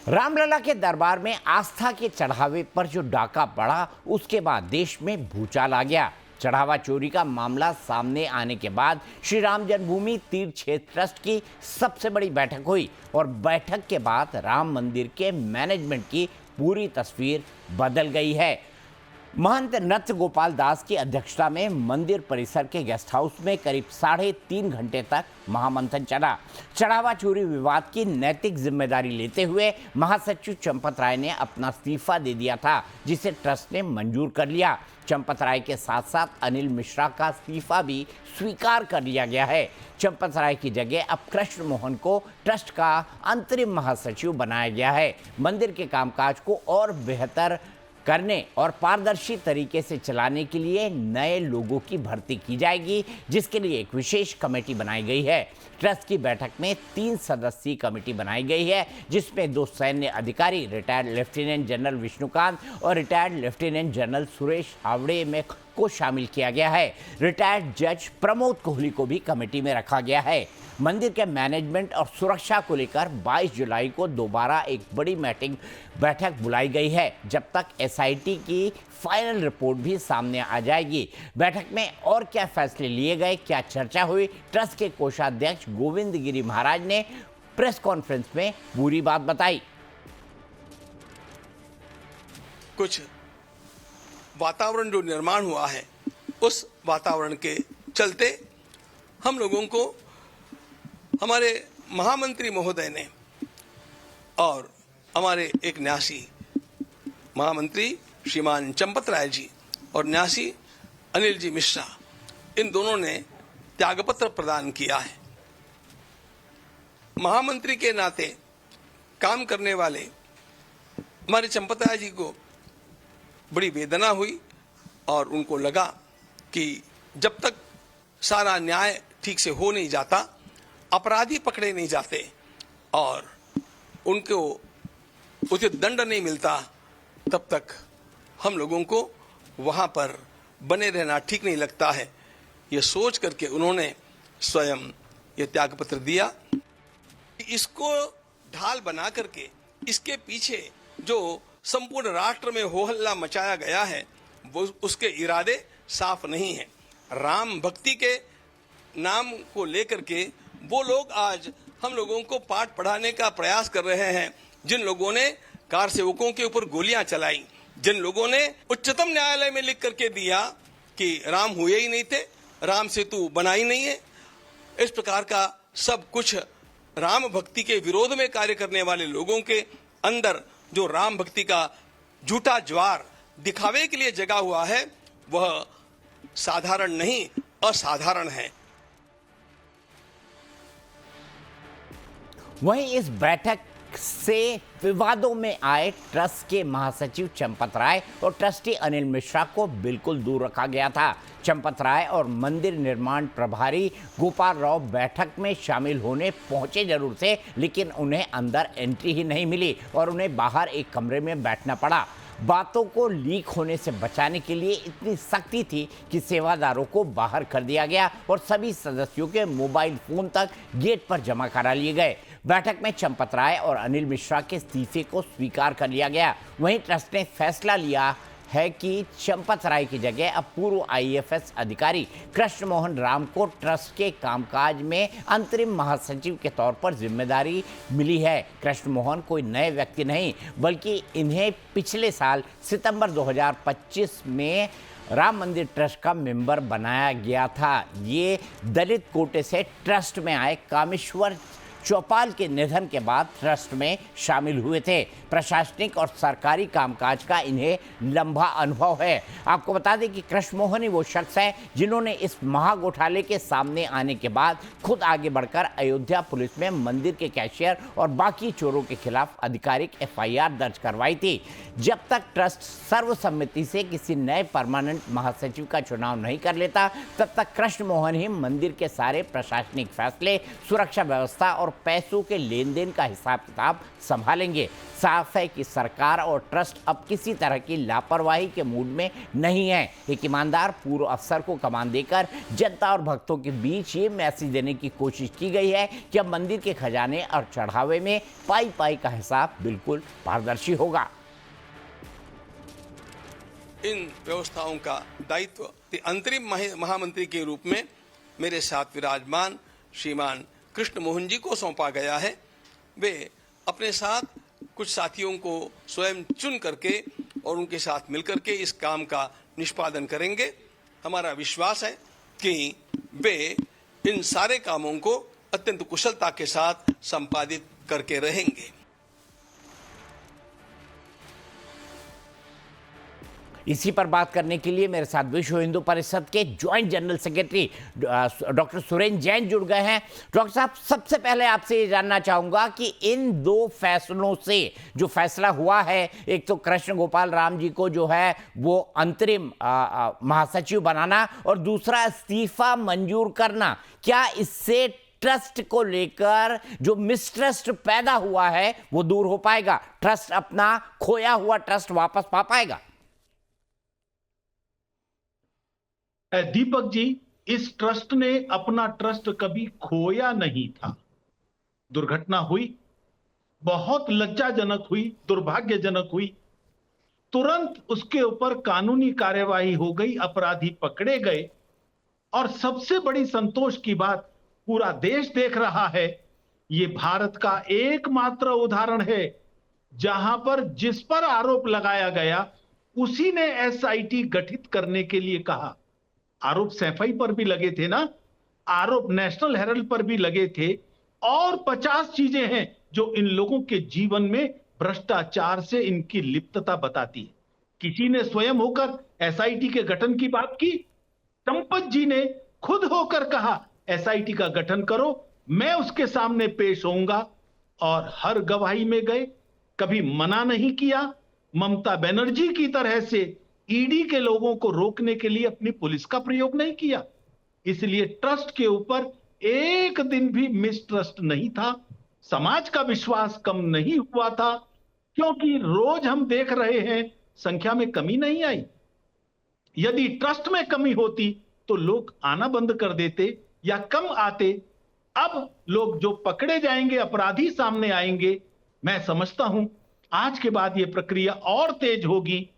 रामलला के दरबार में आस्था के चढ़ावे पर जो डाका पड़ा, उसके बाद देश में भूचाल आ गया। चढ़ावा चोरी का मामला सामने आने के बाद श्री राम जन्मभूमि तीर्थ क्षेत्र ट्रस्ट की सबसे बड़ी बैठक हुई और बैठक के बाद राम मंदिर के मैनेजमेंट की पूरी तस्वीर बदल गई है। महंत नृत्य गोपाल दास की अध्यक्षता में मंदिर परिसर के गेस्ट हाउस में करीब 3.5 घंटे तक महामंथन चला। चढ़ावा चोरी विवाद की नैतिक जिम्मेदारी लेते हुए महासचिव चंपत राय ने अपना इस्तीफा दे दिया था, जिसे ट्रस्ट ने मंजूर कर लिया। चंपत राय के साथ साथ अनिल मिश्रा का इस्तीफा भी स्वीकार कर लिया गया है। चंपत राय की जगह अब कृष्ण मोहन को ट्रस्ट का अंतरिम महासचिव बनाया गया है। मंदिर के कामकाज को और बेहतर करने और पारदर्शी तरीके से चलाने के लिए नए लोगों की भर्ती की जाएगी, जिसके लिए एक विशेष कमेटी बनाई गई है। ट्रस्ट की बैठक में 3 सदस्यीय कमेटी बनाई गई है, जिसमें 2 सैन्य अधिकारी, रिटायर्ड लेफ्टिनेंट जनरल विष्णुकांत और रिटायर्ड लेफ्टिनेंट जनरल सुरेश हावड़े में को शामिल किया गया है। रिटायर्ड जज प्रमोद कोहली को भी कमेटी में रखा गया है। मंदिर के मैनेजमेंट और सुरक्षा को लेकर 22 जुलाई को दोबारा एक बड़ी बैठक बुलाई गई है, जब तक एसआईटी की फाइनल रिपोर्ट भी सामने आ जाएगी। बैठक में और क्या फैसले लिए गए, क्या चर्चा हुई, ट्रस्ट के कोषाध्यक्ष गोविंद गिरी महाराज ने प्रेस कॉन्फ्रेंस में पूरी बात बताई। कुछ वातावरण जो निर्माण हुआ है, उस वातावरण के चलते हम लोगों को हमारे महामंत्री महोदय ने और हमारे एक न्यासी महामंत्री श्रीमान चंपत राय जी और न्यासी अनिल जी मिश्रा, इन दोनों ने त्यागपत्र प्रदान किया है। महामंत्री के नाते काम करने वाले हमारे चंपत राय जी को बड़ी वेदना हुई और उनको लगा कि जब तक सारा न्याय ठीक से हो नहीं जाता, अपराधी पकड़े नहीं जाते और उनको उचित दंड नहीं मिलता, तब तक हम लोगों को वहां पर बने रहना ठीक नहीं लगता है। ये सोच करके उन्होंने स्वयं ये त्यागपत्र दिया। इसको ढाल बना करके इसके पीछे जो संपूर्ण राष्ट्र में हो हल्ला मचाया गया है, वो उसके इरादे साफ नहीं है। राम भक्ति के नाम को लेकर के वो लोग आज हम लोगों को पाठ पढ़ाने का प्रयास कर रहे हैं। जिन लोगों ने कार सेवकों के ऊपर गोलियां चलाई, जिन लोगों ने उच्चतम न्यायालय में लिख करके दिया कि राम हुए ही नहीं थे, राम सेतु बना ही नहीं है, इस प्रकार का सब कुछ राम भक्ति के विरोध में कार्य करने वाले लोगों के अंदर जो राम भक्ति का झूठा ज्वार दिखावे के लिए जगा हुआ है, वह साधारण नहीं, असाधारण है। वहीं इस बैठक से विवादों में आए ट्रस्ट के महासचिव चंपत राय और ट्रस्टी अनिल मिश्रा को बिल्कुल दूर रखा गया था। चंपत राय और मंदिर निर्माण प्रभारी गोपाल राव बैठक में शामिल होने पहुंचे जरूर थे, लेकिन उन्हें अंदर एंट्री ही नहीं मिली और उन्हें बाहर एक कमरे में बैठना पड़ा। बातों को लीक होने से बचाने के लिए इतनी सख्ती थी कि सेवादारों को बाहर कर दिया गया और सभी सदस्यों के मोबाइल फोन तक गेट पर जमा करा लिए गए। बैठक में चंपत राय और अनिल मिश्रा के इस्तीफे को स्वीकार कर लिया गया। वहीं ट्रस्ट ने फैसला लिया है कि चंपत राय की जगह अब पूर्व आईएफएस अधिकारी कृष्ण मोहन राम को ट्रस्ट के कामकाज में अंतरिम महासचिव के तौर पर जिम्मेदारी मिली है। कृष्ण मोहन कोई नए व्यक्ति नहीं, बल्कि इन्हें पिछले साल सितंबर 2025 में राम मंदिर ट्रस्ट का मेंबर बनाया गया था। ये दलित कोटे से ट्रस्ट में आए कामेश्वर चौपाल के निधन के बाद ट्रस्ट में शामिल हुए थे। प्रशासनिक और सरकारी कामकाज का इन्हें लंबा अनुभव है। आपको बता दें कि कृष्ण मोहन ही वो शख्स हैं जिन्होंने इस महाघोटाले के सामने आने के बाद खुद आगे बढ़कर अयोध्या पुलिस में मंदिर के कैशियर और बाकी चोरों के खिलाफ आधिकारिक एफआईआर दर्ज करवाई थी। जब तक ट्रस्ट सर्वसम्मति से किसी नए परमानेंट महासचिव का चुनाव नहीं कर लेता, तब तक कृष्ण मोहन ही मंदिर के सारे प्रशासनिक फैसले, सुरक्षा व्यवस्था और पैसों के लेन देन का हिसाब किताब संभालेंगे। साफ है कि सरकार और ट्रस्ट अब किसी तरह की लापरवाही के मूड में नहीं है। एक ईमानदार पूर्व अफसर को कमान देकर जनता और भक्तों के बीच ये मैसेज देने की कोशिश की गई है कि अब मंदिर के खजाने और चढ़ावे में पाई पाई का हिसाब बिल्कुल पारदर्शी होगा। इन व्यवस्थाओं का दायित्व अंतरिम महामंत्री के रूप में मेरे साथ विराजमान श्रीमान कृष्ण मोहन जी को सौंपा गया है। वे अपने साथ कुछ साथियों को स्वयं चुन करके और उनके साथ मिलकर के इस काम का निष्पादन करेंगे। हमारा विश्वास है कि वे इन सारे कामों को अत्यंत कुशलता के साथ संपादित करके रहेंगे। इसी पर बात करने के लिए मेरे साथ विश्व हिंदू परिषद के joint general secretary doctor Surendra Jain जुड़ गए हैं। डॉक्टर साहब, सबसे पहले आपसे ये जानना चाहूंगा कि इन दो फैसलों से जो फैसला हुआ है, एक तो कृष्ण गोपाल राम जी को जो है वो अंतरिम महासचिव बनाना और दूसरा इस्तीफा मंजूर करना, क्या इससे ट्रस्ट को लेकर जो मिसट्रस्ट पैदा हुआ है वो दूर हो पाएगा? ट्रस्ट अपना खोया हुआ ट्रस्ट वापस पा पाएगा? दीपक जी, इस ट्रस्ट ने अपना ट्रस्ट कभी खोया नहीं था। दुर्घटना हुई, बहुत लज्जाजनक हुई, दुर्भाग्यजनक हुई, तुरंत उसके ऊपर कानूनी कार्यवाही हो गई, अपराधी पकड़े गए और सबसे बड़ी संतोष की बात, पूरा देश देख रहा है, ये भारत का एकमात्र उदाहरण है जहां पर जिस पर आरोप लगाया गया उसी ने एसआईटी गठित करने के लिए कहा। आरोप सैफई पर भी लगे थे ना, आरोप नेशनल हेराल्ड पर भी लगे थे और 50 चीजें हैं जो इन लोगों के जीवन में भ्रष्टाचार से इनकी लिप्तता बताती है। किसी ने स्वयं होकर एसआईटी के गठन की बात की, चंपत जी ने खुद होकर कहा एसआईटी का गठन करो, मैं उसके सामने पेश होऊंगा और हर गवाही में गए, कभी मना नहीं किया। ममता बनर्जी की तरह से ईडी के लोगों को रोकने के लिए अपनी पुलिस का प्रयोग नहीं किया। इसलिए ट्रस्ट के ऊपर एक दिन भी मिसट्रस्ट नहीं था, समाज का विश्वास कम नहीं हुआ था, क्योंकि रोज हम देख रहे हैं संख्या में कमी नहीं आई। यदि ट्रस्ट में कमी होती तो लोग आना बंद कर देते या कम आते। अब लोग जो पकड़े जाएंगे, अपराधी सामने आएंगे, मैं समझता हूं आज के बाद यह प्रक्रिया और तेज होगी,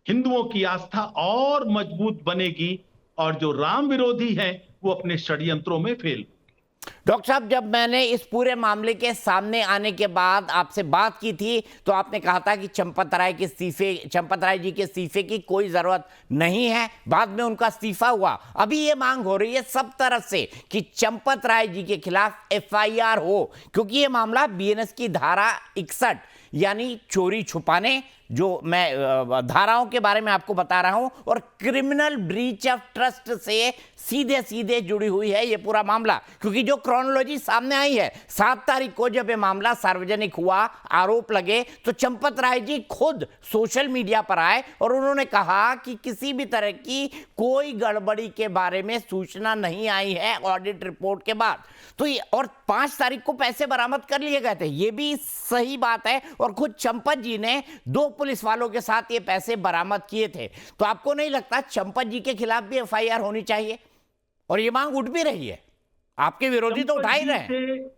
हिंदुओं की आस्था और मजबूत बनेगी और जो राम विरोधी हैं वो अपने षड्यंत्रों में फेल। डॉक्टर साहब, जब मैंने इस पूरे मामले के सामने आने के बाद आपसे बात की थी तो आपने कहा था कि चंपत राय जी के इस्तीफे की कोई जरूरत नहीं है। बाद में उनका इस्तीफा हुआ। अभी ये मांग हो रही है सब तरफ से कि चंपत राय जी के खिलाफ एफआईआर हो, क्योंकि ये मामला बीएनएस की धारा 61 यानी चोरी छुपाने, जो मैं धाराओं के बारे में आपको बता रहा हूं, और क्रिमिनल ब्रीच ऑफ ट्रस्ट से सीधे सीधे जुड़ी हुई है ये पूरा मामला। क्योंकि जो क्रोनोलॉजी सामने आई है, 7 तारीख को जब ये मामला सार्वजनिक हुआ, आरोप लगे, तो चंपत राय जी खुद सोशल मीडिया पर आए और उन्होंने कहा कि किसी भी तरह की कोई गड़बड़ी के बारे में सूचना नहीं आई है ऑडिट रिपोर्ट के बाद। तो ये, और 5 तारीख को पैसे बरामद कर लिए गए थे, ये भी सही बात है, और खुद चंपत जी ने 2 पुलिस वालों के साथ ये पैसे बरामद किए थे। तो आपको नहीं लगता चंपत जी के खिलाफ भी एफआईआर होनी चाहिए? और ये मांग उठ भी रही है, आपके विरोधी तो उठा ही रहे हैं।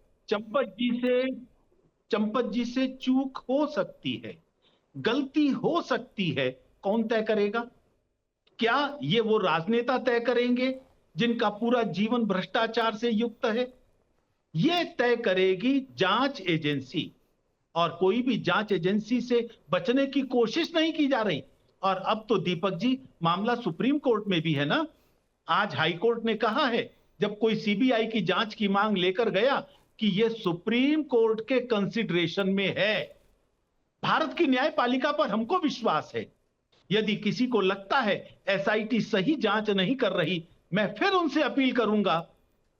चंपत जी से चूक हो सकती है, गलती हो सकती है, कौन तय करेगा? क्या ये वो राजनेता तय करेंगे जिनका पूरा जीवन भ्रष्टाचार से युक्त है? ये तय करेगी जांच एजेंसी, और कोई भी जांच एजेंसी से बचने की कोशिश नहीं की जा रही। और अब तो दीपक जी मामला सुप्रीम कोर्ट में भी है ना। आज हाई कोर्ट ने कहा है, जब कोई सीबीआई की जांच की मांग लेकर गया, कि यह सुप्रीम कोर्ट के कंसिडरेशन में है। भारत की न्यायपालिका पर हमको विश्वास है। यदि किसी को लगता है एसआईटी सही जांच नहीं कर रही, मैं फिर उनसे अपील करूंगा,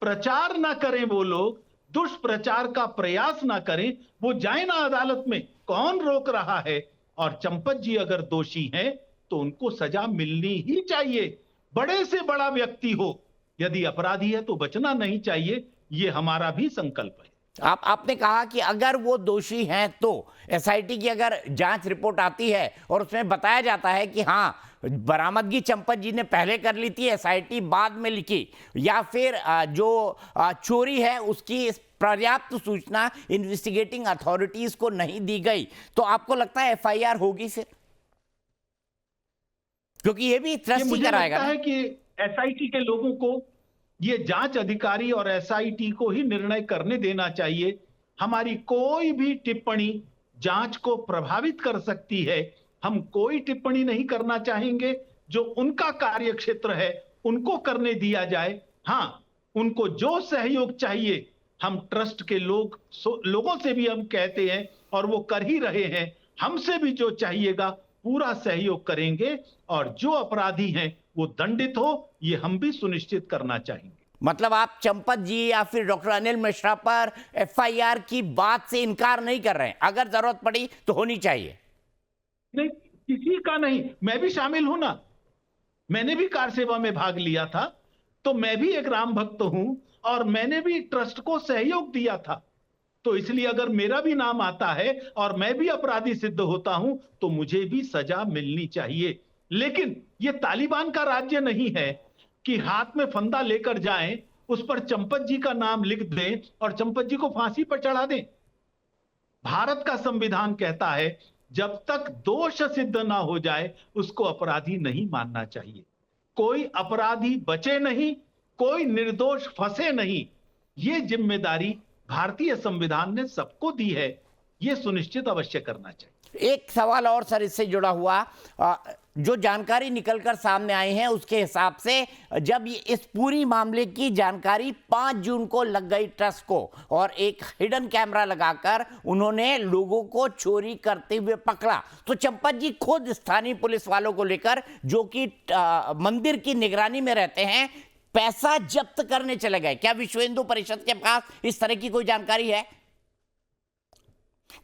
प्रचार ना करें वो लोग, दुष्प्रचार का प्रयास ना करें, वो जाए ना अदालत में, कौन रोक रहा है? और चंपत जी अगर दोषी हैं तो उनको सजा मिलनी ही चाहिए, बड़े से बड़ा व्यक्ति हो। यदि अपराधी है तो बचना नहीं चाहिए, ये हमारा भी संकल्प है। आपने कहा कि अगर वो दोषी हैं तो एसआईटी की अगर जांच रिपोर्ट आती है और उसमें बताया जाता है कि हाँ बरामदगी चंपत जी ने पहले कर ली थी, एसआईटी बाद में लिखी, या फिर जो चोरी है उसकी पर्याप्त सूचना इन्वेस्टिगेटिंग अथॉरिटीज को नहीं दी गई, तो आपको लगता है एफआईआर होगी फिर? क्योंकि ये भी ट्रस्ट ही मुझे कराएगा लगता ना। है कि एसआईटी के लोगों को, ये जांच अधिकारी और एसआईटी को ही निर्णय करने देना चाहिए। हमारी कोई भी टिप्पणी जांच को प्रभावित कर सकती है। हम कोई टिप्पणी नहीं करना चाहेंगे। जो उनका कार्यक्षेत्र है उनको करने दिया जाए। हां, उनको जो सहयोग चाहिए हम ट्रस्ट के लोगों से भी हम कहते हैं और वो कर ही रहे हैं। हमसे भी जो चाहिएगा पूरा सहयोग करेंगे और जो अपराधी हैं वो दंडित हो, ये हम भी सुनिश्चित करना चाहेंगे। मतलब आप चंपत जी या फिर डॉक्टर अनिल मिश्रा पर एफआईआर की बात से इनकार नहीं कर रहे हैं, अगर जरूरत पड़ी तो होनी चाहिए? नहीं, किसी का नहीं, मैं भी शामिल हूं ना। मैंने भी कार सेवा में भाग लिया था, तो मैं भी एक राम भक्त हूं और मैंने भी ट्रस्ट को सहयोग दिया था। तो इसलिए अगर मेरा भी नाम आता है और मैं भी अपराधी सिद्ध होता हूं तो मुझे भी सजा मिलनी चाहिए। लेकिन यह तालिबान का राज्य नहीं है कि हाथ में फंदा लेकर जाएं, उस पर चंपत जी का नाम लिख दें और चंपत जी को फांसी पर चढ़ा दें। भारत का संविधान कहता है जब तक दोष सिद्ध ना हो जाए उसको अपराधी नहीं मानना चाहिए। कोई अपराधी बचे नहीं, कोई निर्दोष फंसे नहीं। ये जिम्मेदारी भारतीय संविधान ने सबको दी है, ये सुनिश्चित अवश्य करना चाहिए। एक सवाल और सर इससे जुड़ा हुआ, जो जानकारी निकलकर सामने आई है उसके हिसाब से जब इस पूरी मामले की जानकारी 5 जून को लग गई ट्रस्ट को और एक हिडन कैमरा लगाकर उन्होंने लोगों को चोरी करते हुए पकड़ा, तो चंपत जी खुद स्थानीय पुलिस वालों को लेकर, जो कि मंदिर की निगरानी में रहते हैं, पैसा जब्त करने चले गए। क्या विश्व हिंदू परिषद के पास इस तरह की कोई जानकारी है?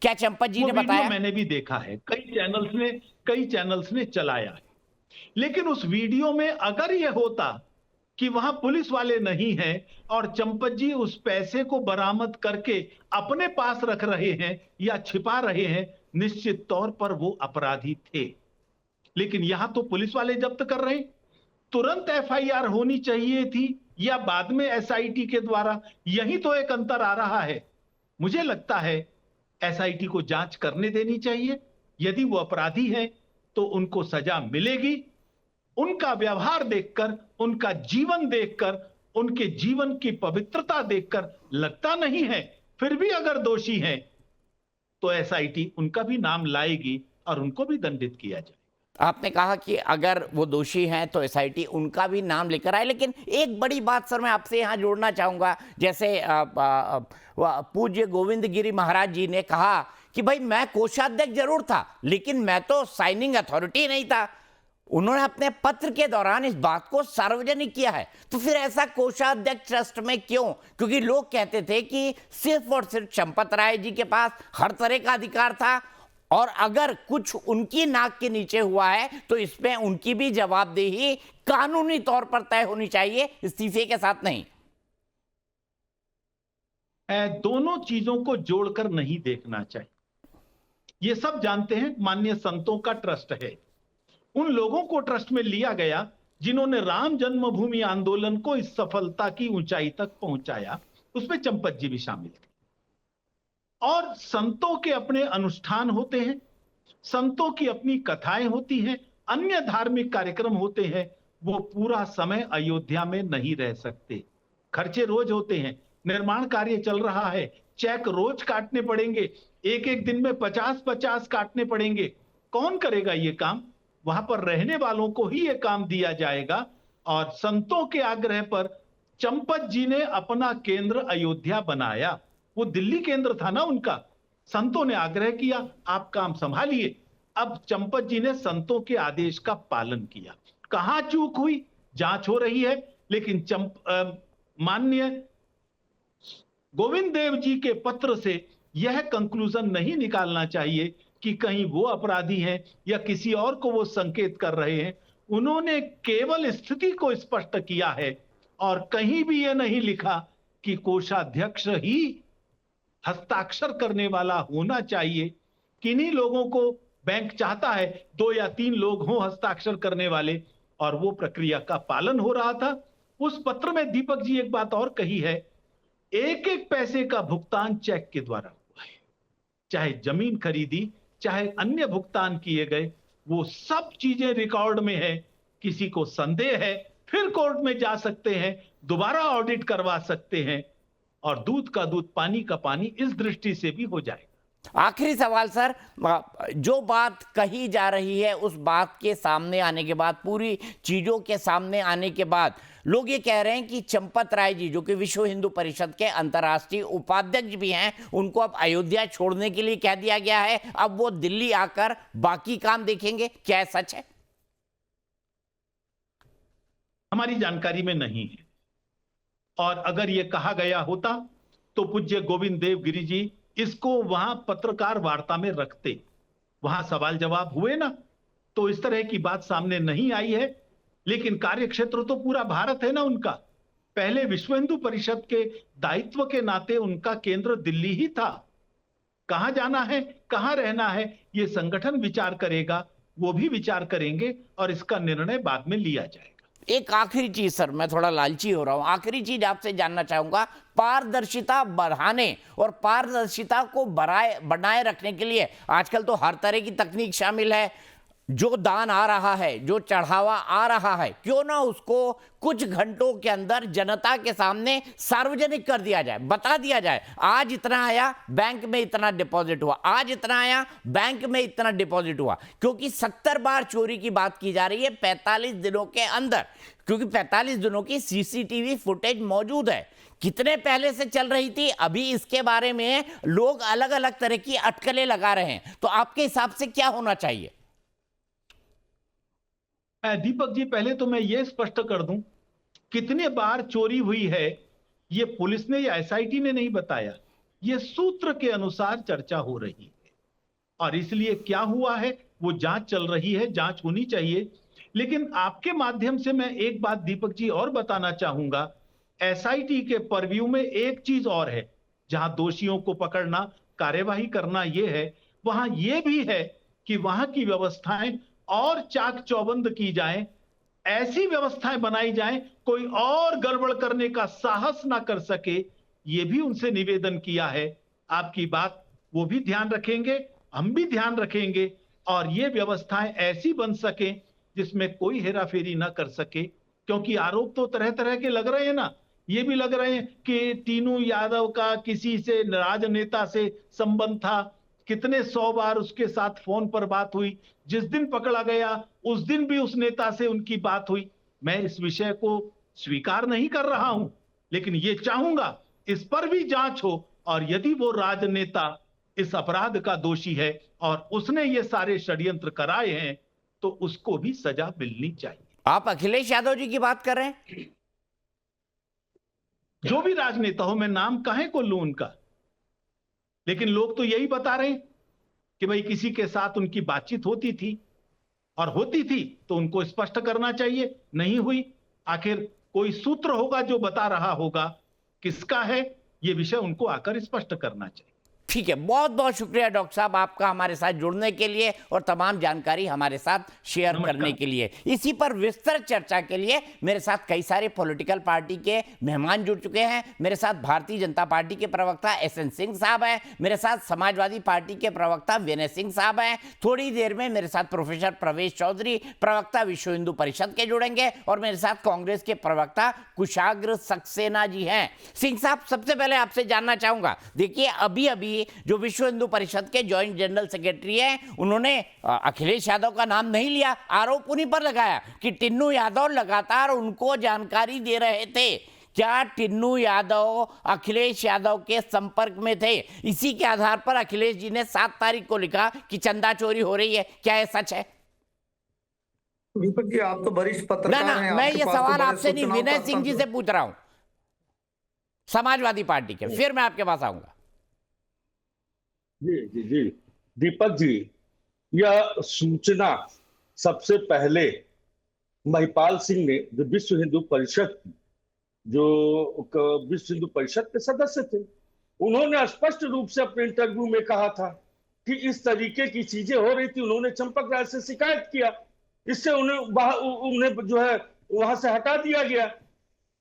क्या चंपत जी ने बताया? मैंने भी देखा है, कई चैनल्स ने चलाया है। लेकिन उस वीडियो में अगर यह होता कि वहां पुलिस वाले नहीं हैं और चंपत जी उस पैसे को बरामद करके अपने पास रख रहे हैं या छिपा रहे हैं, निश्चित तौर पर वो अपराधी थे। लेकिन यहां तो पुलिस वाले जब्त कर रहे हैं। तुरंत एफआईआर होनी चाहिए थी या बाद में एसआईटी के द्वारा, यही तो एक अंतर आ रहा है। मुझे लगता है एसआईटी को जांच करने देनी चाहिए। यदि वो अपराधी हैं तो उनको सजा मिलेगी। उनका व्यवहार देखकर, उनका जीवन देखकर, उनके जीवन की पवित्रता देखकर लगता नहीं है। फिर भी अगर दोषी हैं तो एसआईटी उनका भी नाम लाएगी और उनको भी दंडित किया जाए। आपने कहा कि अगर वो दोषी हैं तो एसआईटी उनका भी नाम लेकर आए, लेकिन एक बड़ी बात सर मैं आपसे यहाँ जोड़ना चाहूँगा। जैसे पूज्य गोविंद गिरी महाराज जी ने कहा कि भाई मैं कोषाध्यक्ष जरूर था लेकिन मैं तो साइनिंग अथॉरिटी नहीं था। उन्होंने अपने पत्र के दौरान इस बात को सार्वजनिक किया है। तो फिर ऐसा कोषाध्यक्ष ट्रस्ट में क्यों? क्योंकि लोग कहते थे कि सिर्फ और सिर्फ चंपत राय जी के पास हर तरह का अधिकार था और अगर कुछ उनकी नाक के नीचे हुआ है तो इसमें उनकी भी जवाबदेही कानूनी तौर पर तय होनी चाहिए, इस्तीफे के साथ नहीं। दोनों चीजों को जोड़कर नहीं देखना चाहिए। ये सब जानते हैं माननीय संतों का ट्रस्ट है। उन लोगों को ट्रस्ट में लिया गया जिन्होंने राम जन्मभूमि आंदोलन को इस सफलता की ऊंचाई तक पहुंचाया, उसमें चंपत जी भी शामिल थे। और संतों के अपने अनुष्ठान होते हैं, संतों की अपनी कथाएं होती हैं, अन्य धार्मिक कार्यक्रम होते हैं। वो पूरा समय अयोध्या में नहीं रह सकते। खर्चे रोज होते हैं, निर्माण कार्य चल रहा है, चेक रोज काटने पड़ेंगे, एक एक दिन में 50-50 काटने पड़ेंगे। कौन करेगा ये काम? वहां पर रहने वालों को ही ये काम दिया जाएगा। और संतों के आग्रह पर चंपत जी ने अपना केंद्र अयोध्या बनाया। वो दिल्ली केंद्र था ना उनका। संतों ने आग्रह किया आप काम संभालिए। अब चंपत जी ने संतों के आदेश का पालन किया। कहां चूक हुई, जांच हो रही है। लेकिन माननीय गोविंद देव जी के पत्र से यह कंक्लूजन नहीं निकालना चाहिए कि कहीं वो अपराधी हैं या किसी और को वो संकेत कर रहे हैं। उन्होंने केवल स्थिति को स्पष्ट किया है और कहीं भी यह नहीं लिखा कि कोषाध्यक्ष ही हस्ताक्षर करने वाला होना चाहिए। किन्हीं लोगों को बैंक चाहता है 2 या 3 लोग हों हस्ताक्षर करने वाले, और वो प्रक्रिया का पालन हो रहा था। उस पत्र में दीपक जी एक बात और कही है, एक एक पैसे का भुगतान चेक के द्वारा हुआ है। चाहे जमीन खरीदी, चाहे अन्य भुगतान किए गए, वो सब चीजें रिकॉर्ड में है। किसी को संदेह है फिर कोर्ट में जा सकते हैं, दोबारा ऑडिट करवा सकते हैं, और दूध का दूध पानी का पानी इस दृष्टि से भी हो जाएगा। आखिरी सवाल सर, जो बात कही जा रही है उस बात के सामने आने के बाद, पूरी चीजों के सामने आने के बाद, लोग ये कह रहे हैं कि चंपत राय जी, जो कि विश्व हिंदू परिषद के अंतर्राष्ट्रीय उपाध्यक्ष भी हैं, उनको अब अयोध्या छोड़ने के लिए कह दिया गया है। अब वो दिल्ली आकर बाकी काम देखेंगे। क्या सच है? हमारी जानकारी में नहीं है, और अगर यह कहा गया होता तो पूज्य गोविंद देव गिरि जी इसको वहां पत्रकार वार्ता में रखते, वहां सवाल जवाब हुए ना, तो इस तरह की बात सामने नहीं आई है। लेकिन कार्यक्षेत्र तो पूरा भारत है ना उनका। पहले विश्व हिंदू परिषद के दायित्व के नाते उनका केंद्र दिल्ली ही था। कहां जाना है, कहां रहना है, ये संगठन विचार करेगा, वो भी विचार करेंगे, और इसका निर्णय बाद में लिया जाएगा। एक आखिरी चीज सर, मैं थोड़ा लालची हो रहा हूं, आखिरी चीज आपसे जानना चाहूंगा, पारदर्शिता बढ़ाने और पारदर्शिता को बनाए रखने के लिए आजकल तो हर तरह की तकनीक शामिल है। जो दान आ रहा है, जो चढ़ावा आ रहा है, क्यों ना उसको कुछ घंटों के अंदर जनता के सामने सार्वजनिक कर दिया जाए, बता दिया जाए, आज इतना आया बैंक में इतना डिपॉजिट हुआ, आज इतना आया बैंक में इतना डिपॉजिट हुआ। क्योंकि 70 बार चोरी की बात की जा रही है 45 दिनों के अंदर, क्योंकि 45 दिनों की सीसीटीवी फुटेज मौजूद है। कितने पहले से चल रही थी, अभी इसके बारे में लोग अलग अलग तरह की अटकलें लगा रहे हैं। तो आपके हिसाब से क्या होना चाहिए? दीपक जी, पहले तो मैं ये स्पष्ट कर दूं, कितने बार चोरी हुई है ये पुलिस ने या एसआईटी ने नहीं बताया, ये सूत्र के अनुसार चर्चा हो रही है, और इसलिए क्या हुआ है वो जांच चल रही है, जांच होनी चाहिए। लेकिन आपके माध्यम से मैं एक बात दीपक जी और बताना चाहूंगा, एसआईटी के परव्यू में एक चीज और है, जहां दोषियों को पकड़ना, कार्यवाही करना ये है, वहां ये भी है कि वहां की व्यवस्थाएं और चाक चौबंद की जाएं, ऐसी व्यवस्थाएं बनाई जाएं कोई और गड़बड़ करने का साहस ना कर सके। ये भी उनसे निवेदन किया है। आपकी बात वो भी ध्यान रखेंगे, हम भी ध्यान रखेंगे, और ये व्यवस्थाएं ऐसी बन सके जिसमें कोई हेराफेरी ना कर सके। क्योंकि आरोप तो तरह तरह के लग रहे हैं ना, ये भी लग रहे हैं कि टीनू यादव का किसी से राजनेता से संबंध था, कितने 100 बार उसके साथ फोन पर बात हुई, जिस दिन पकड़ा गया उस दिन भी उस नेता से उनकी बात हुई। मैं इस विषय को स्वीकार नहीं कर रहा हूं, लेकिन ये चाहूंगा इस पर भी जांच हो, और यदि वो राजनेता इस अपराध का दोषी है और उसने ये सारे षड्यंत्र कराए हैं, तो उसको भी सजा मिलनी चाहिए। आप अखिलेश यादव जी की बात कर रहे हैं? जो भी राजनेता हो, मैं नाम काहे को लूं उनका, लेकिन लोग तो यही बता रहे हैं कि भाई किसी के साथ उनकी बातचीत होती थी, और होती थी तो उनको स्पष्ट करना चाहिए, नहीं हुई। आखिर कोई सूत्र होगा जो बता रहा होगा, किसका है ये विषय उनको आकर स्पष्ट करना चाहिए। ठीक है, बहुत बहुत शुक्रिया डॉक्टर साहब आपका हमारे साथ जुड़ने के लिए और तमाम जानकारी हमारे साथ शेयर करने के लिए। इसी पर विस्तृत चर्चा के लिए मेरे साथ कई सारे पॉलिटिकल पार्टी के मेहमान जुड़ चुके हैं। मेरे साथ भारतीय जनता पार्टी के प्रवक्ता एसएन सिंह साहब हैं, मेरे साथ समाजवादी पार्टी के प्रवक्ता विनय सिंह साहब हैं, थोड़ी देर में मेरे साथ प्रोफेसर प्रवेश चौधरी प्रवक्ता विश्व हिंदू परिषद के जुड़ेंगे, और मेरे साथ कांग्रेस के प्रवक्ता कुशाग्र सक्सेना जी हैं। सिंह साहब, सबसे पहले आपसे जानना चाहूंगा, देखिए अभी अभी जो विश्व हिंदू परिषद के जॉइंट जनरल सेक्रेटरी हैं, उन्होंने अखिलेश यादव का नाम नहीं लिया, आरोप उन्हीं पर लगाया कि टिन्नू यादव लगातार उनको जानकारी दे रहे थे। क्या टिन्नू यादव अखिलेश यादव के संपर्क में थे? इसी के आधार पर अखिलेश जी ने 7 तारीख को लिखा कि चंदा चोरी हो रही है। क्या यह सच है? दीपक जी, आप तो वरिष्ठ पत्रकार हैं, मैं आपके ये पास तो सवाल बड़े आपसे नहीं, सूचनाओं विनय का सिंह जी से पूछ रहा हूं, समाजवादी पार्टी के, फिर मैं आपके पास आऊंगा। जी जी जी, दीपक जी, यह सूचना सबसे पहले महिपाल सिंह ने, जो विश्व हिंदू परिषद के सदस्य थे, उन्होंने स्पष्ट रूप से अपने इंटरव्यू में कहा था कि इस तरीके की चीजें हो रही थी। उन्होंने चंपक राय से शिकायत किया, इससे उन्हें जो है वहां से हटा दिया गया।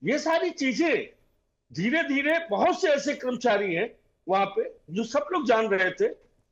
ये सारी चीजें धीरे धीरे बहुत से ऐसे कर्मचारी हैं वहां पे जो सब लोग जान रहे थे,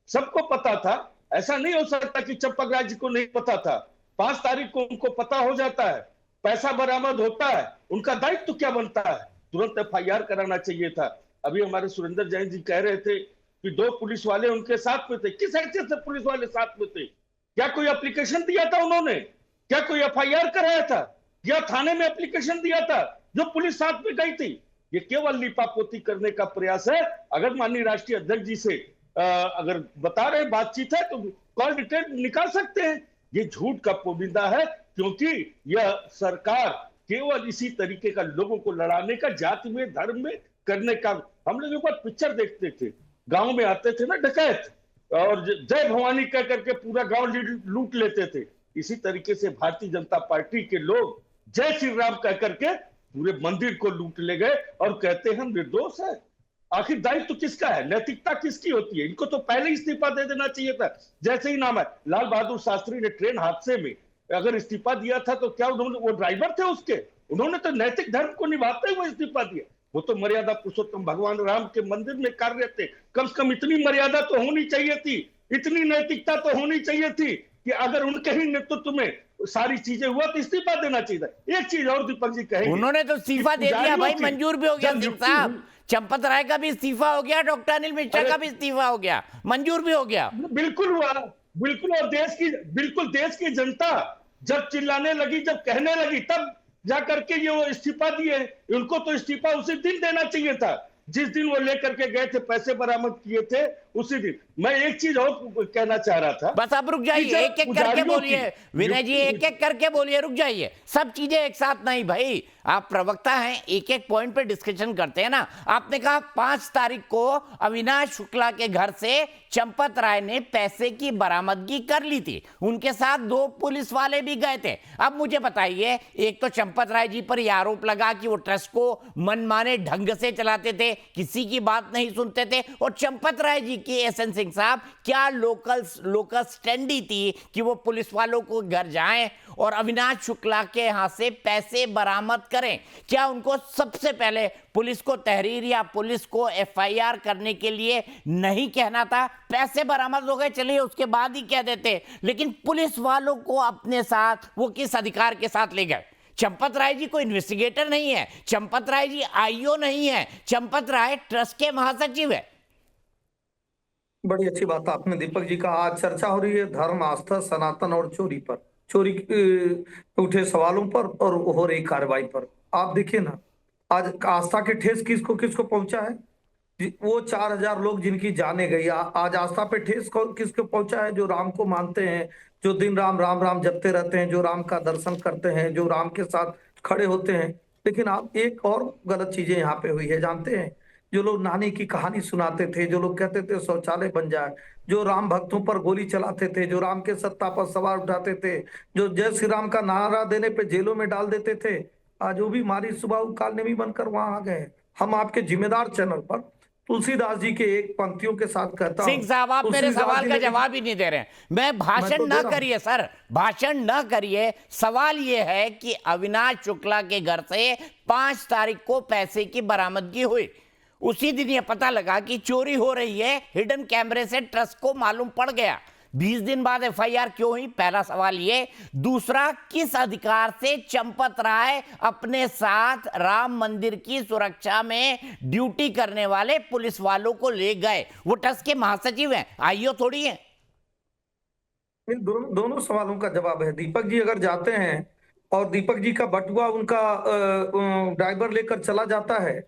सबको पता था। ऐसा नहीं हो सकता कि चंपक राय जी को नहीं पता था। 5 तारीख को उनको पता हो जाता है, पैसा बरामद होता है, उनका दायित्व तो क्या बनता है? तुरंत एफआईआर कराना चाहिए था। अभी हमारे सुरेंद्र जैन जी कह रहे थे कि 2 पुलिस वाले उनके साथ में थे। किस हैसियत से पुलिस वाले साथ में थे? क्या कोई एप्लीकेशन दिया था उन्होंने? क्या कोई एफआईआर कराया था? या थाने में एप्लीकेशन दिया था जो पुलिस साथ में गई थी? ये केवल लिपापोती करने का प्रयास है। अगर माननीय राष्ट्रीय अध्यक्ष जी से अगर बता रहे बातचीत है तो कॉल डिटेल निकाल सकते हैं। ये झूठ का पोबिंदा है, क्योंकि यह सरकार केवल इसी तरीके का लोगों को लड़ाने का, जाति में, धर्म में करने का। हम लोग एक बार पिक्चर देखते थे, गांव में आते थे ना डकैत, और जय भवानी कह करके पूरा गांव लूट लेते थे। इसी तरीके से भारतीय जनता पार्टी के लोग जय श्री राम कह करके पूरे मंदिर को लूट ले गए और कहते हैं हम निर्दोष है। आखिर दायित्व तो किसका है? नैतिकता किसकी होती है? इनको तो पहले इस्तीफा दे देना चाहिए था। जैसे ही नाम है लाल बहादुर शास्त्री ने ट्रेन हादसे में अगर इस्तीफा दिया था तो क्या उन्होंने, वो ड्राइवर थे उसके, उन्होंने तो नैतिक धर्म को निभाते हुए इस्तीफा दिया। वो तो मर्यादा पुरुषोत्तम भगवान राम के मंदिर में कार्य थे। कम से कम इतनी मर्यादा तो होनी चाहिए थी, इतनी नैतिकता तो होनी चाहिए थी कि अगर उनके ही नेतृत्व में सारी चीजें हुआ तो इस्तीफा देना चाहिए। एक चीज और दीपक जी कहेंगे, उन्होंने तो इस्तीफा दे दिया भाई, मंजूर भी हो गया सिंह साहब। चंपत राय का भी इस्तीफा हो गया, डॉक्टर अनिल मिश्रा का भी इस्तीफा हो गया, मंजूर भी हो गया। बिल्कुल हुआ, बिल्कुल। और देश की जनता जब चिल्लाने लगी, जब कहने लगी, तब जाकर के ये वो इस्तीफा दिए। उनको तो इस्तीफा उसी दिन देना चाहिए था जिस दिन वो लेकर के गए थे, पैसे बरामद किए थे उसी दिन। मैं एक चीज और कहना चाह रहा था, बस आप रुक जाइए, एक एक करके बोलिए विनय जी, एक एक करके बोलिए, रुक जाइए। सब चीजें एक साथ नहीं भाई, आप प्रवक्ता हैं, एक एक पॉइंट पे डिस्कशन करते हैं ना। आपने कहा 5 तारीख को अविनाश शुक्ला के घर से चंपत राय ने पैसे की बरामदगी कर ली थी, उनके साथ 2 पुलिस वाले भी गए थे। अब मुझे बताइए, एक तो चंपत राय जी पर यह आरोप लगा कि वो ट्रस्ट को मनमाने ढंग से चलाते थे, किसी की बात नहीं सुनते थे, और चंपत राय जी की एसएन सिंह साहब क्या लोकल स्टैंडी थी कि वो पुलिस वालों को घर जाएं और अविनाश शुक्ला के यहां से पैसे बरामद करें? क्या उनको सबसे पहले पुलिस को तहरीर या पुलिस को एफआईआर करने के लिए नहीं कहना था? पैसे बरामद हो गए, चलिए उसके बाद ही कह देते, लेकिन पुलिस वालों को अपने साथ वो किस अधिकार के साथ ले गए? चंपत राय जी कोई इन्वेस्टिगेटर नहीं है, चंपत राय जी आईओ नहीं है, चंपत राय ट्रस्ट के महासचिव है। बड़ी अच्छी बात आपने दीपक जी का। आज चर्चा हो रही है धर्म, आस्था, सनातन और चोरी पर, चोरी उठे सवालों पर और हो रही कार्रवाई पर। आप देखिए ना, आज आस्था के ठेस किसको किसको पहुंचा है? वो 4000 लोग जिनकी जाने गई, आज आस्था पे ठेस किसको पहुंचा है? जो राम को मानते हैं, जो दिन राम राम राम जपते रहते हैं, जो राम का दर्शन करते हैं, जो राम के साथ खड़े होते हैं। लेकिन आप एक और गलत चीजें यहाँ पे हुई है, जानते हैं? जो लोग नानी की कहानी सुनाते थे, जो लोग कहते थे शौचालय बन जाए, जो राम भक्तों पर गोली चलाते थे, जो राम के सत्ता पर सवाल उठाते थे, जो जय श्री राम का नारा देने पे जेलों में डाल देते थे, आज वो भी हमारी सुबह काल ने भी बनकर वहां आ गए। हम आपके जिम्मेदार चैनल पर तुलसीदास जी के एक पंक्तियों के साथ कहता हूं। सिंह साहब, आप मेरे सवाल का जवाब ही नहीं दे रहे हैं। मैं भाषण ना करिए सर, भाषण ना करिए। सवाल यह है कि अविनाश शुक्ला के घर से 5 तारीख को पैसे की बरामदगी हुई, उसी दिन यह पता लगा कि चोरी हो रही है, हिडन कैमरे से ट्रस्ट को मालूम पड़ गया। 20 दिन बाद एफआईआर क्यों हुई? पहला सवाल ये। दूसरा, किस अधिकार से चंपत राय अपने साथ राम मंदिर की सुरक्षा में ड्यूटी करने वाले पुलिस वालों को ले गए? वो ट्रस्ट के महासचिव हैं, आईओ थोड़ी है। दोनों सवालों का जवाब है। दीपक जी अगर जाते हैं और दीपक जी का बटुआ उनका ड्राइवर लेकर चला जाता है,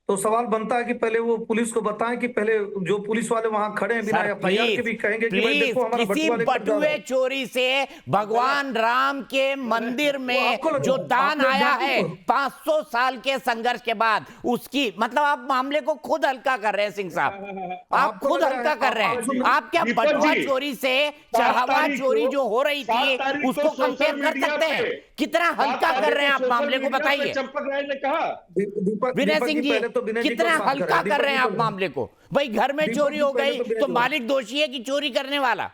तो सवाल बनता है कि पहले वो पुलिस को बताएं कि पहले जो पुलिस वाले वहां खड़े हैं बिना एफआईआर के भी कहेंगे कि भाई देखो हमारा बटुए चोरी से भगवान राम के मंदिर में जो दान आया है 500 साल के संघर्ष के बाद, उसकी मतलब आप मामले को खुद हल्का कर रहे हैं सिंह साहब, आप खुद हल्का कर रहे हैं। आप क्या बटुआ चोरी से चढ़ावा चोरी जो हो रही थी उसको कंपेयर कर सकते हैं? कितना हल्का कर रहे हैं आप मामले को, बताइए। चंपक राय ने कहा, विनय सिंह जी तो विनय जी को कितना शांत करें। हल्का कर रहे हैं दीपक आप जी को- मामले को? भाई घर में दीपक चोरी जी हो पहले गई तो विनय तो जी- मालिक दोषी है कि चोरी करने वाला?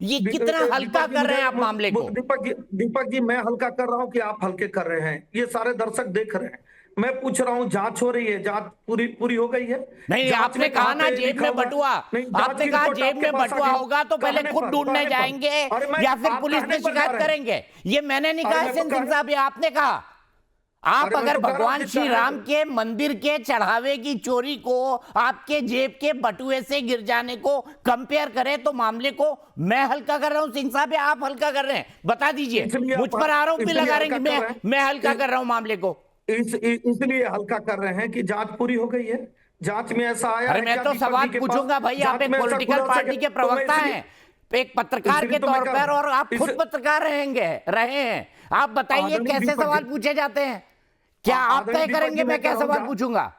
ये कितना दीपक हल्का जी, कर रहे हैं आप मामले को? दीपक जी मैं हल्का कर रहा हूं कि आप हल्के कर रहे हैं? ये सारे दर्शक देख रहे हैं। मैं पूछ रहा हूं, जांच हो रही है, जांच पूरी पूरी हो गई है? नहीं, जांच आपने में कहा कहाँ ना पे जेब लिखा में हुआ है? बटुआ। नहीं, जांच आपने की कहा रिपोर्ट जेब आपके में पास आ बटुआ गई। होगा तो पहले कहने खुद पर, ढूंढने कहने पर। जाएंगे अरे मैं- या फिर आप पुलिस कहने में पर जा शिकायत रहे हैं। करेंगे? ये मैंने नहीं अरे कहा मैं तो सिंह कह- साहब, ये आपने कहा। आप अरे मैं अगर तो कह रहा हूं भगवान कि श्री चाहे राम तो- के मंदिर के चढ़ावे की चोरी को आपके जेब के बटुए से गिर जाने को कंपेयर करें तो मामले को मैं हल्का कर रहा हूं सिंह साहब या आप हल्का कर रहे हैं? बता दीजिए। इसलिए मुझ पर आरोप भी इसलिए लगा रहे हैं हल्का कि कर रहे हैं। मैं हल्का कर रहा हूं मामले को। इसलिए हल्का कर रहे हैं कि जांच पूरी हो गई है। जांच में ऐसा आया अरे है मैं क्या तो दीपक सवाल जी के पास? पूछूंगा भाई, आप जांच एक में ऐसा पॉलिटिकल खुलासा पार्टी के तो मैं प्रवक्ता इसलिए- हैं, एक पत्रकार इसलिए के तो मैं तौर कह पर, रहा हूं। और आप खुद पत्रकार रहे हैं। आप बताइए आदरणीय कैसे दीपक सवाल जी- पूछे जाते हैं? क्या आप आदरणीय तय दीपक करेंगे जी, मैं क्या कह रहा हूं, सवाल पूछूंगा?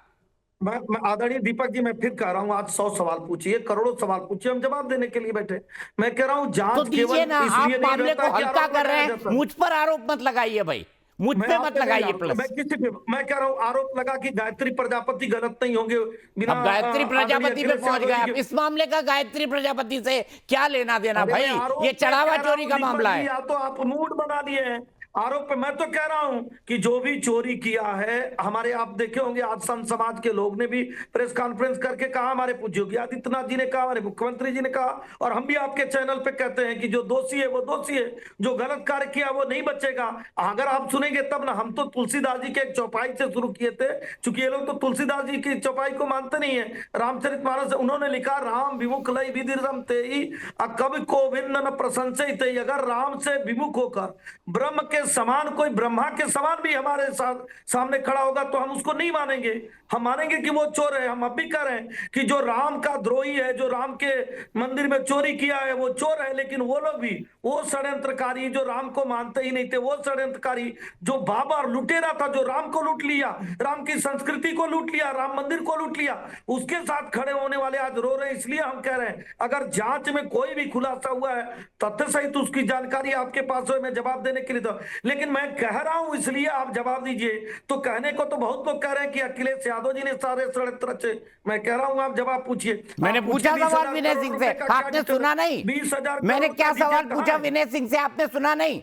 मैं आदरणीय दीपक जी मैं फिर कह रहा हूं, आज 100 सवाल पूछिए, करोड़ों सवाल पूछिए, हम जवाब देने के लिए बैठे। मैं कह रहा हूं तो जांच दीजिए केवल ना, आप इसलिए नहीं मामले रहता को कि हल्का आरोप कर रहे लगाया हैं, जाता है। मुझ पर आरोप मत लगाइए भाई, मुझ मैं पे आप मत पे नहीं लगाइए आरोप- प्लस। मैं किसी पे मैं कह रहा हूं आरोप लगा कि गायत्री प्रजापति गलत नहीं होंगे बिना अब गायत्री आदरणीय प्रजापति पे अखिलेश पहुंच यादव गए जी आप। के- इस मामले का गायत्री प्रजापति से क्या लेना देना अरे भाई? मैं आरोप ये पे चढ़ावा कह रहा चोरी हूं, का दीपक मामला जी, है। या तो आप मूड बना लिए हैं आरोप पे। मैं तो कह रहा हूं कि जो भी चोरी किया है, हमारे आप देखे होंगे आज संत समाज के लोग ने भी प्रेस कॉन्फ्रेंस करके कहा, हमारे पूज्य योगी आदित्यनाथ जी ने कहा, हमारे मुख्यमंत्री जी ने कहा, और हम भी आपके चैनल पे कहते हैं कि जो दोषी है वो दोषी है, जो गलत कार्य किया वो नहीं बचेगा। अगर आप सुनेंगे तब ना। हम तो तुलसीदास जी के एक चौपाई से शुरू किए थे, चूंकि ये लोग तो तुलसीदास जी की चौपाई को मानते नहीं है। रामचरितमानस उन्होंने लिखा, राम विमुख लई विधि रम तेई कवि कोविंद न प्रशंसई तेई। अगर राम से विमुख होकर ब्रह्म के समान कोई ब्रह्मा के समान भी हमारे साथ सामने खड़ा होगा तो हम उसको नहीं मानेंगे। हम मानेंगे कि वो चोर है। हम अब भी कह रहे हैं कि जो राम का द्रोही है, जो राम के मंदिर में चोरी किया है, वो चोर है। लेकिन वो लोग भी, वो षड्यंत्रकारी जो राम को मानते ही नहीं थे, वो षड्यंत्रकारी जो बाबर लुटेरा था, जो राम को लूट लिया, राम की संस्कृति को लूट लिया, राम मंदिर को लूट लिया, उसके साथ खड़े होने वाले आज रो रहे हैं। इसलिए हम कह रहे हैं अगर जांच में कोई भी खुलासा हुआ है, तथ्य सहित उसकी जानकारी आपके पास हो, मैं जवाब देने के लिए तो। लेकिन मैं कह रहा हूं इसलिए आप जवाब दीजिए। तो कहने को तो बहुत लोग कह रहे हैं कि अखिलेश यादव जी ने सारे षड्यंत्र रचे। मैं कह रहा हूं आप जवाब पूछिए। मैंने आप पूछा पूछिए, सवाल 20,000 विनय करोड़ सिंह रुपए से, का क्या आपने डिटेल- सुना नहीं? 20,000 मैंने करोड़ क्या का सवाल डिटेल पूछा कहाँ है? विनय सिंह से, आपने सुना नहीं?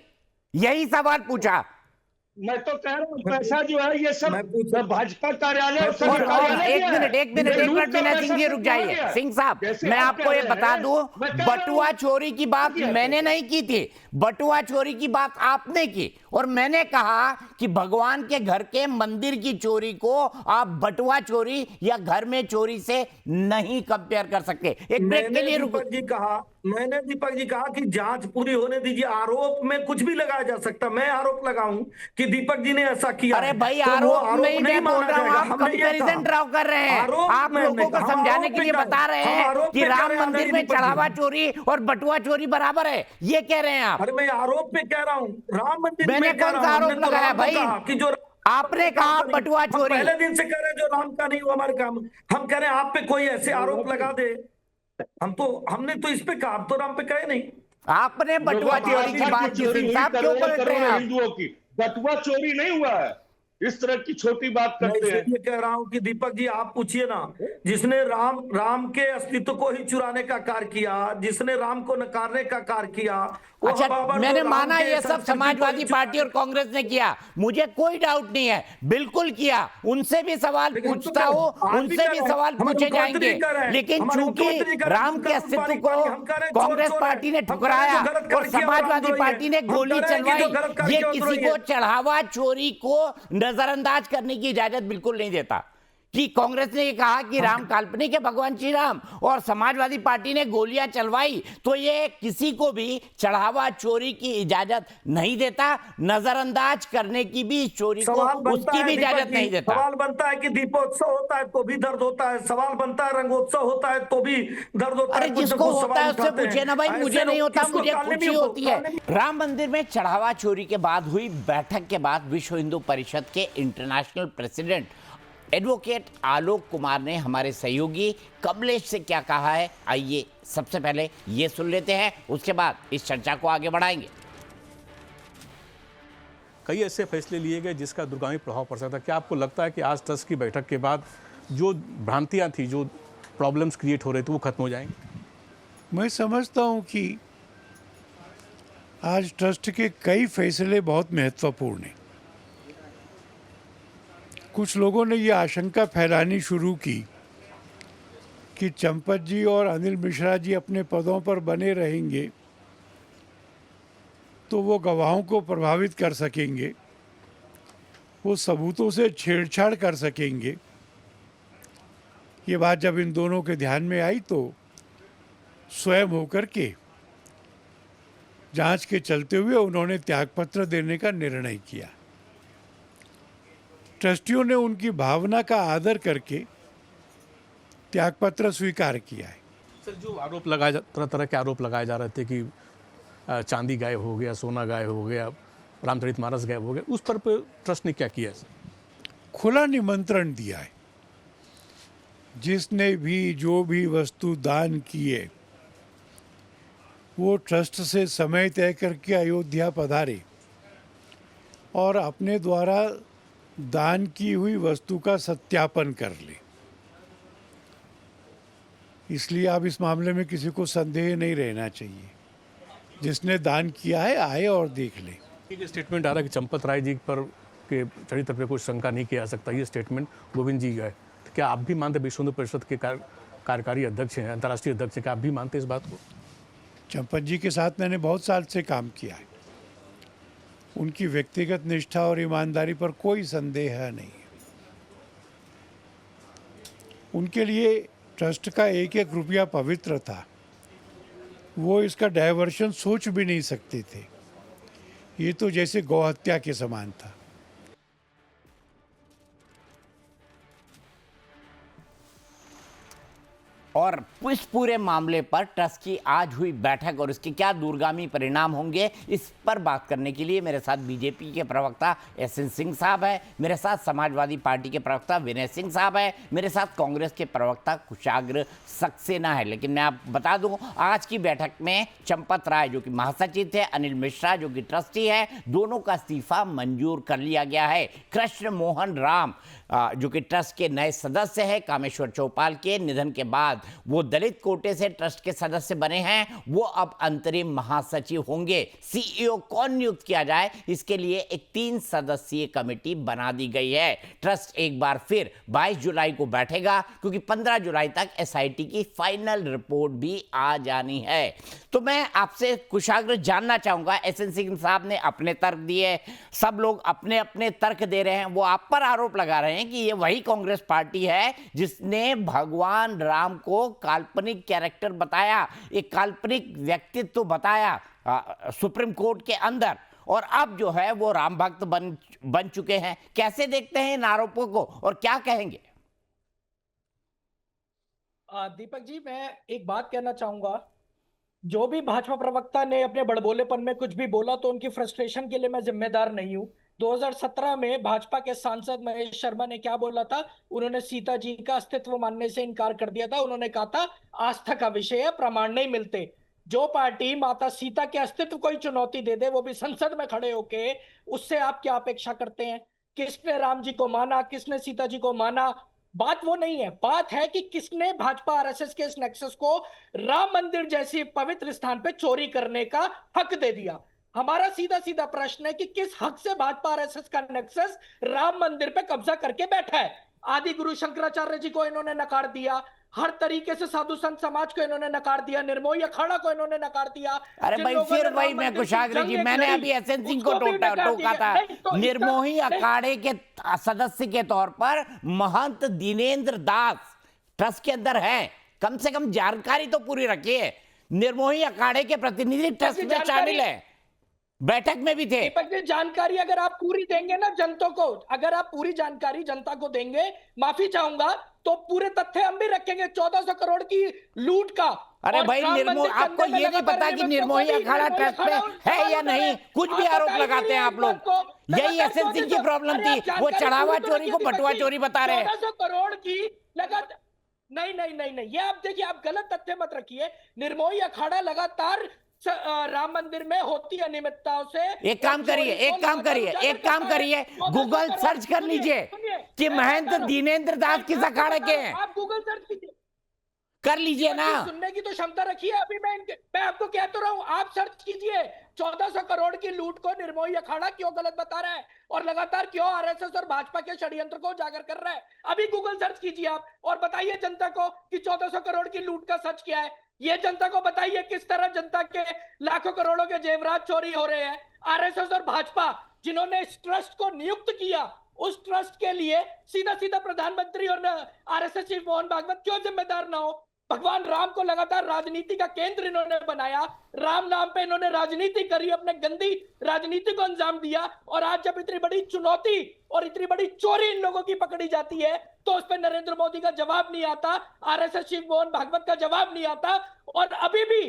यही सवाल पूछा। मैं तो कह रहा हूँ पैसा जो है ये सब मैं पूछ- भाजपा कार्यालय और सभी और कार्यालय एक दिया है। मिनट ये विनय लूट सिंह जी का रुक पैसा जाइए। सब सिंह साहब, जैसे मैं आप आपको कह ये रहे बता हैं, दूं, मैं कह रहा बटुआ हूं। चोरी की बात किया मैंने है। नहीं की थी, बटुआ चोरी की बात आपने की। और मैंने कहा कि भगवान के घर के मंदिर की चोरी को आप बटुआ चोरी या घर में चोरी से नहीं कंपेयर कर सकते। एक ब्रेक के मैंने लिए रुक। दीपक जी कहा कि जांच पूरी होने दीजिए। आरोप में कुछ भी लगाया जा सकता है। मैं आरोप लगाऊं कि दीपक जी ने ऐसा किया अरे है, भाई तो वो आरोप नहीं मैं बोल माना रहा हूँ, जाएगा। आप हमने ये कंपैरिजन कहा। ड्रॉ कर रहे हैं। आरोप आप में लोगों को हम समझाने आरोप के लिए पे कर- बता रहे हम हैं आरोप कि पे कर राम रहे हैं, मंदिर आदरणीय में दीपक जी। चढ़ावा चोरी और बटुआ चोरी बराबर है, ये कह रहे हैं आप। अरे मैं आरोप पे कह रहा हूँ, राम मंदिर मैंने में कह कौन रहा सा हूं। आरोप हमने तो लगाया राम को भाई? कहा कि जो आपने कहा राम का नहीं। बटुआ हम चोरी। पहले दिन से कह रहे हैं जो राम का नहीं वो हमारे काम। हम कह रहे हैं आप पे कोई ऐसे आरोप लगा दे। हमने तो इस पे कहा, आप तो राम पे कहे नहीं। आपने बटुआ चोरी की बात की सिंह साहब, क्यों पलट रहे हैं आप? हिंदुओं की बटुआ चोरी नहीं हुआ है। इस तरह की छोटी बात मैं करते हैं। इसलिए कह रहा हूं कि दीपक जी आप पूछिए ना, जिसने राम के अस्तित्व को ही चुराने का कार्य किया, जिसने राम को नकारने का कार्य किया, वो अच्छा, बाबर जो मैंने राम माना के ये सब संस्कृति को समाजवादी ही पार्टी और कांग्रेस ने किया, मुझे कोई डाउट नहीं है, बिल्कुल किया। उनसे भी सवाल लेकिन हम तो पूछता कह रहे हूं, हैं, आज भी उनसे कह भी रहे हैं, सवाल हमारे पूछे मुख्यमंत्री जाएंगे। कह रहे हैं, लेकिन हमारे चूंकि मुख्यमंत्री कह रहे हैं, राम के दूसरा अस्तित्व पानी, को हम कह रहे हैं, चोर कांग्रेस चोर है। पार्टी ने हम कह रहे हैं, ठुकराया जो गलत कार्य और किया वो समाजवादी रामद्रोही है। पार्टी ने हम गोली कह रहे हैं कि चलवाई। जो गलत कार्य ये किया वो किसी द्रोही को है। चढ़ावा चोरी को नजरअंदाज करने की इजाजत बिल्कुल नहीं देता कि कांग्रेस ने ये कहा कि राम काल्पनिक है, भगवान श्री राम, और समाजवादी पार्टी ने गोलियां चलवाई, तो ये किसी को भी चढ़ावा चोरी की इजाजत नहीं देता, नजरअंदाज करने की भी, इस चोरी को उसकी भी इजाजत नहीं देता। सवाल बनता है कि दीपोत्सव होता है तो भी दर्द होता है, सवाल बनता है रंगोत्सव होता है तो भी दर्द होता है। अरे जिसको होता है उससे पूछे ना भाई, मुझे नहीं होता, मुझे खुशी होती है। राम मंदिर में चढ़ावा चोरी के बाद हुई बैठक के बाद विश्व हिंदू परिषद के international president advocate Alok Kumar ने हमारे सहयोगी कमलेश से क्या कहा है, आइए सबसे पहले ये सुन लेते हैं, उसके बाद इस चर्चा को आगे बढ़ाएंगे। कई ऐसे फैसले लिए गए जिसका दूरगामी प्रभाव पड़ सकता है। क्या आपको लगता है कि आज ट्रस्ट की बैठक के बाद जो भ्रांतियां थी, जो प्रॉब्लम्स क्रिएट हो रहे थे, वो खत्म हो जाएंगे? मैं समझता हूं कि आज ट्रस्ट के कई फैसले बहुत महत्वपूर्ण हैं। कुछ लोगों ने ये आशंका फैलानी शुरू की कि चंपत जी और अनिल मिश्रा जी अपने पदों पर बने रहेंगे तो वो गवाहों को प्रभावित कर सकेंगे, वो सबूतों से छेड़छाड़ कर सकेंगे। ये बात जब इन दोनों के ध्यान में आई तो स्वयं होकर के जांच के चलते हुए उन्होंने त्यागपत्र देने का निर्णय किया। ट्रस्टियों ने उनकी भावना का आदर करके त्यागपत्र स्वीकार किया है। सर, जो आरोप तरह तरह के आरोप लगाए जा रहे थे कि चांदी गायब हो गया, सोना गायब हो गया, रामचरितमानस गायब हो गया, उस पर ट्रस्ट ने क्या किया सर? खुला निमंत्रण दिया है। जिसने भी जो भी वस्तु दान किए वो ट्रस्ट से समय तय करके अयोध्या पधारे और अपने द्वारा दान की हुई वस्तु का सत्यापन कर ले। इसलिए अब इस मामले में किसी को संदेह नहीं रहना चाहिए। जिसने दान किया है आए और देख ले। ये स्टेटमेंट आ रहा है कि चंपत राय जी पर के चरित्र पर कोई शंका नहीं किया जा सकता, ये स्टेटमेंट गोविंद जी का है। तो क्या आप भी मानते, विश्व हिंदू परिषद के कार्यकारी अध्यक्ष हैं, अंतर्राष्ट्रीय अध्यक्ष हैं, क्या आप भी मानते इस बात को? चंपत जी के साथ मैंने बहुत साल से काम किया है। उनकी व्यक्तिगत निष्ठा और ईमानदारी पर कोई संदेह नहीं है। उनके लिए ट्रस्ट का एक एक रुपया पवित्र था। वो इसका डायवर्शन सोच भी नहीं सकते थे। ये तो जैसे गौ हत्या के समान था। और इस पूरे मामले पर ट्रस्ट की आज हुई बैठक और इसके क्या दूरगामी परिणाम होंगे, इस पर बात करने के लिए मेरे साथ बीजेपी के प्रवक्ता एसएन सिंह साहब है, मेरे साथ समाजवादी पार्टी के प्रवक्ता विनय सिंह साहब है, मेरे साथ कांग्रेस के प्रवक्ता कुशाग्र सक्सेना है। लेकिन मैं आप बता दूं, आज की बैठक में चंपत राय जो कि महासचिव थे, अनिल मिश्रा जो कि ट्रस्टी है, दोनों का इस्तीफा मंजूर कर लिया गया है। कृष्ण मोहन राम जो कि ट्रस्ट के नए सदस्य हैं, कामेश्वर चौपाल के निधन के बाद वो दलित कोटे से ट्रस्ट के सदस्य बने हैं, वो अब अंतरिम महासचिव होंगे। सीईओ कौन नियुक्त किया जाए, इसके लिए एक 3 सदस्यीय कमेटी बना दी गई है। ट्रस्ट एक बार फिर 22 जुलाई को बैठेगा क्योंकि 15 जुलाई तक एसआईटी की फाइनल रिपोर्ट भी आ जानी है। तो मैं आपसे कुशाग्र जानना चाहूंगा, एसएन सिंह साहब ने अपने तर्क दिए, सब लोग अपने अपने तर्क दे रहे हैं। वो आप पर आरोप लगा रहे हैं कि ये वही कांग्रेस पार्टी है जिसने भगवान राम को काल्पनिक कैरेक्टर बताया, एक काल्पनिक व्यक्तित्व बताया सुप्रीम कोर्ट के अंदर, और अब जो है वो राम भक्त बन चुके हैं। कैसे देखते हैं इन आरोपों को और क्या कहेंगे? दीपक जी, मैं एक बात कहना चाहूंगा। जो भी भाजपा प्रवक्ता ने अपने बड़बोलेपन में कुछ भी बोला तो उनकी फ्रस्ट्रेशन के लिए मैं जिम्मेदार नहीं हूं। 2017 में भाजपा के सांसद महेश शर्मा ने क्या बोला था? उन्होंने सीता जी का अस्तित्व मानने से इनकार कर दिया था। उन्होंने कहा था आस्था का विषय है, प्रमाण नहीं मिलते। जो पार्टी माता सीता के अस्तित्व को ही चुनौती दे दे, वो भी संसद में खड़े होके, उससे आप क्या अपेक्षा करते हैं? किसने राम जी को माना, किसने सीता जी को माना? बात वो नहीं है। बात है कि किसने भाजपा आरएसएस के इस नेक्सस को राम मंदिर जैसी पवित्र स्थान पे चोरी करने का हक दे दिया। हमारा सीधा सीधा प्रश्न है कि किस हक से भाजपा आरएसएस का नेक्सस राम मंदिर पे कब्जा करके बैठा है? आदि गुरु शंकराचार्य जी को इन्होंने नकार दिया, हर तरीके से साधु संत समाज को इन्होंने नकार दिया, निर्मोही अखाड़ा को इन्होंने नकार दिया। अरे भाई, फिर वही मैं कुशाग्र जी, मैंने अभी एसएन सिंह को टोका था। निर्मोही अखाड़े के सदस्य के तौर पर महंत दिनेंद्र दास ट्रस्ट के अंदर है। कम से कम जानकारी तो पूरी रखिए। निर्मोही अखाड़े के प्रतिनिधि ट्रस्ट में शामिल है, बैठक में भी थे। दीपक जी, जानकारी अगर आप पूरी देंगे ना जनता को, अगर आप पूरी जानकारी जनता को देंगे, माफी चाहूंगा, तो पूरे तथ्य हम भी रखेंगे 1400 करोड़ की लूट का। अरे भाई, आपको ये नहीं पता कि निर्मोही अखाड़ा ट्रस्ट में है या नहीं? कुछ भी आरोप लगाते हैं आप लोग। यही एसएन सिंह की प्रॉब्लम थी, वो चढ़ावा चोरी को बटुआ चोरी बता रहे हैं। 1400 करोड़ की लगातार नहीं, ये आप देखिए, आप गलत तथ्य मत रखिए। निर्मोही अखाड़ा लगातार राम मंदिर में होती अनियमितताओं से एक काम करिए, एक काम करिए, एक काम करिए, गूगल सर्च कर लीजिए कि महंत दीनेंद्र दास किस अखाड़े के हैं। आप गूगल सर्च कीजिए, कर लीजिए ना। सुनने की तो क्षमता रखिए। अभी मैं आपको कह तो रहा हूं, आप सर्च कीजिए 1400 करोड़ की लूट को निर्मोही अखाड़ा क्यों गलत बता रहा है और लगातार क्यों आरएसएस और भाजपा के षड्यंत्र को उजागर कर रहा है। अभी गूगल सर्च कीजिए आप और बताइए जनता को कि 1400 करोड़ की लूट का सच क्या है। ये जनता को बताइए किस तरह जनता के लाखों करोड़ों के जेवरात चोरी हो रहे हैं। आरएसएस और भाजपा जिन्होंने इस ट्रस्ट को नियुक्त किया, उस ट्रस्ट के लिए सीधा सीधा प्रधानमंत्री और आरएसएस चीफ मोहन भागवत क्यों जिम्मेदार ना हो। भगवान राम को लगातार राजनीति का केंद्र इन्होंने बनाया, राम नाम पे इन्होंने राजनीति करी, अपने गंदी राजनीति को अंजाम दिया और आज जब इतनी बड़ी चुनौती और इतनी बड़ी चोरी इन लोगों की पकड़ी जाती है तो उस पर नरेंद्र मोदी का जवाब नहीं आता, आरएसएस चीफ मोहन भागवत का जवाब नहीं आता। और अभी भी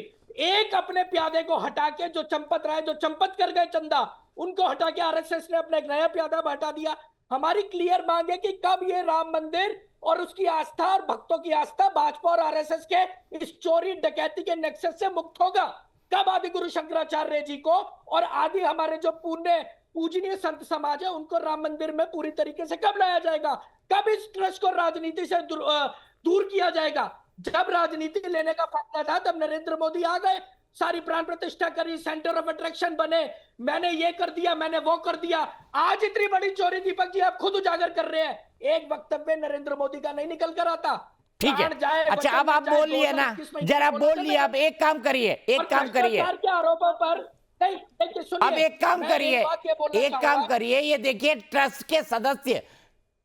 एक अपने प्यादे को हटा के जो चंपत राय जो चंपत कर गए चंदा, उनको हटा के आरएसएस ने अपना एक नया प्यादा हटा दिया। हमारी क्लियर मांग है कि कब ये राम मंदिर और उसकी आस्था और भक्तों की आस्था भाजपा और आरएसएस के इस चोरी डकैती के नेक्सस से मुक्त होगा। कब आदि गुरु शंकराचार्य जी को और आदि हमारे जो पूजनीय संत समाज है उनको राम मंदिर में पूरी तरीके से कब लाया जाएगा। कब इस ट्रस्ट को राजनीति से दूर किया जाएगा। जब राजनीति लेने का फैसला था तब नरेंद्र मोदी आ गए, सारी प्राण प्रतिष्ठा करी, सेंटर ऑफ अट्रैक्शन बने, मैंने ये कर दिया, मैंने वो कर दिया। आज इतनी बड़ी चोरी दीपक जी आप खुद उजागर कर रहे हैं, एक वक्तव्य नरेंद्र मोदी का नहीं निकल कर आता। ठीक है, अच्छा अब आप बोल लिए ना, जरा बोल लिए। अब एक काम करिए, एक काम करिए, के आरोपों पर नहीं, अब एक काम करिए, एक काम करिए, ये देखिए ट्रस्ट के सदस्य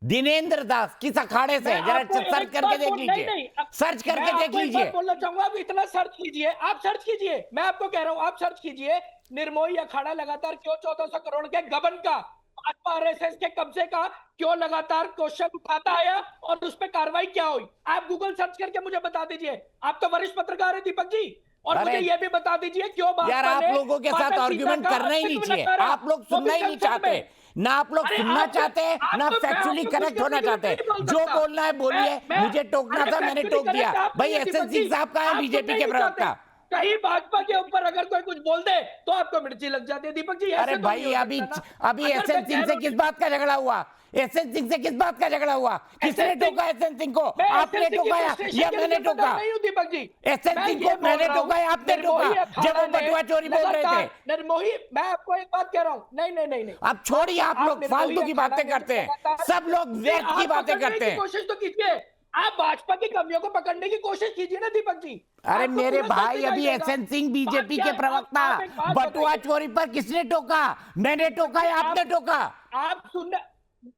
दिनेंद्र दास किस अखाड़े से, जरा सर्च करके देख लीजिए, सर्च करके देख लीजिए। बोलना चाहूंगा आप इतना सर्च कीजिए, आप सर्च कीजिए, मैं आपको कह रहा हूं आप सर्च कीजिए निर्मोही अखाड़ा लगातार क्यों 1400 करोड़ के गबन का, भाजपा आरएसएस के कब्जे का क्यों लगातार क्वेश्चन उठाता आया और उस पर कार्रवाई क्या हुई। आप गूगल सर्च करके मुझे बता दीजिए, आप तो वरिष्ठ पत्रकार है दीपक जी, और मुझे ये भी बता दीजिए क्यों यार आप लोगों के साथ आर्ग्यूमेंट करना ही नहीं चाहिए, आप लोग सुनना ही नहीं चाहते, ना आप लोग सुनना चाहते हैं ना फैक्चुअली कनेक्ट होना चाहते हैं। जो बोलना है बोलिए, मुझे टोकना था मैंने टोक दिया। भाई एसएन सिंह साहब कहाँ है, बीजेपी के प्रवक्ता? कहीं भाजपा के ऊपर अगर कोई कुछ बोल दे तो आपको मिर्ची लग जाती है दीपक जी। अरे भाई अभी एसएन सिंह से किस बात का झगड़ा हुआ, एसएन सिंह से किस बात का झगड़ा हुआ, किसने टोका एसएन सिंह को? आपने टोका या मैंने टोका? दीपक जी एसएन सिंह को मैंने टोका या आपने टोका जब वो बटुआ चोरी बोल रहे थे? निर्मोही, मैं आपको एक बात कह रहा हूँ, नहीं नहीं नहीं नहीं, अब छोड़िए, आप लोग फालतू की बातें करते हैं, सब लोग व्यर्थ की बातें करते हैं। कोशिश तो कीजिए, आप भाजपा की कमियों को पकड़ने की कोशिश कीजिए ना दीपक जी। अरे मेरे भाई अभी एसएन सिंह बीजेपी के प्रवक्ता, बटुआ चोरी पर किसने टोका, मैंने टोका या आपने टोका? आप सुनना,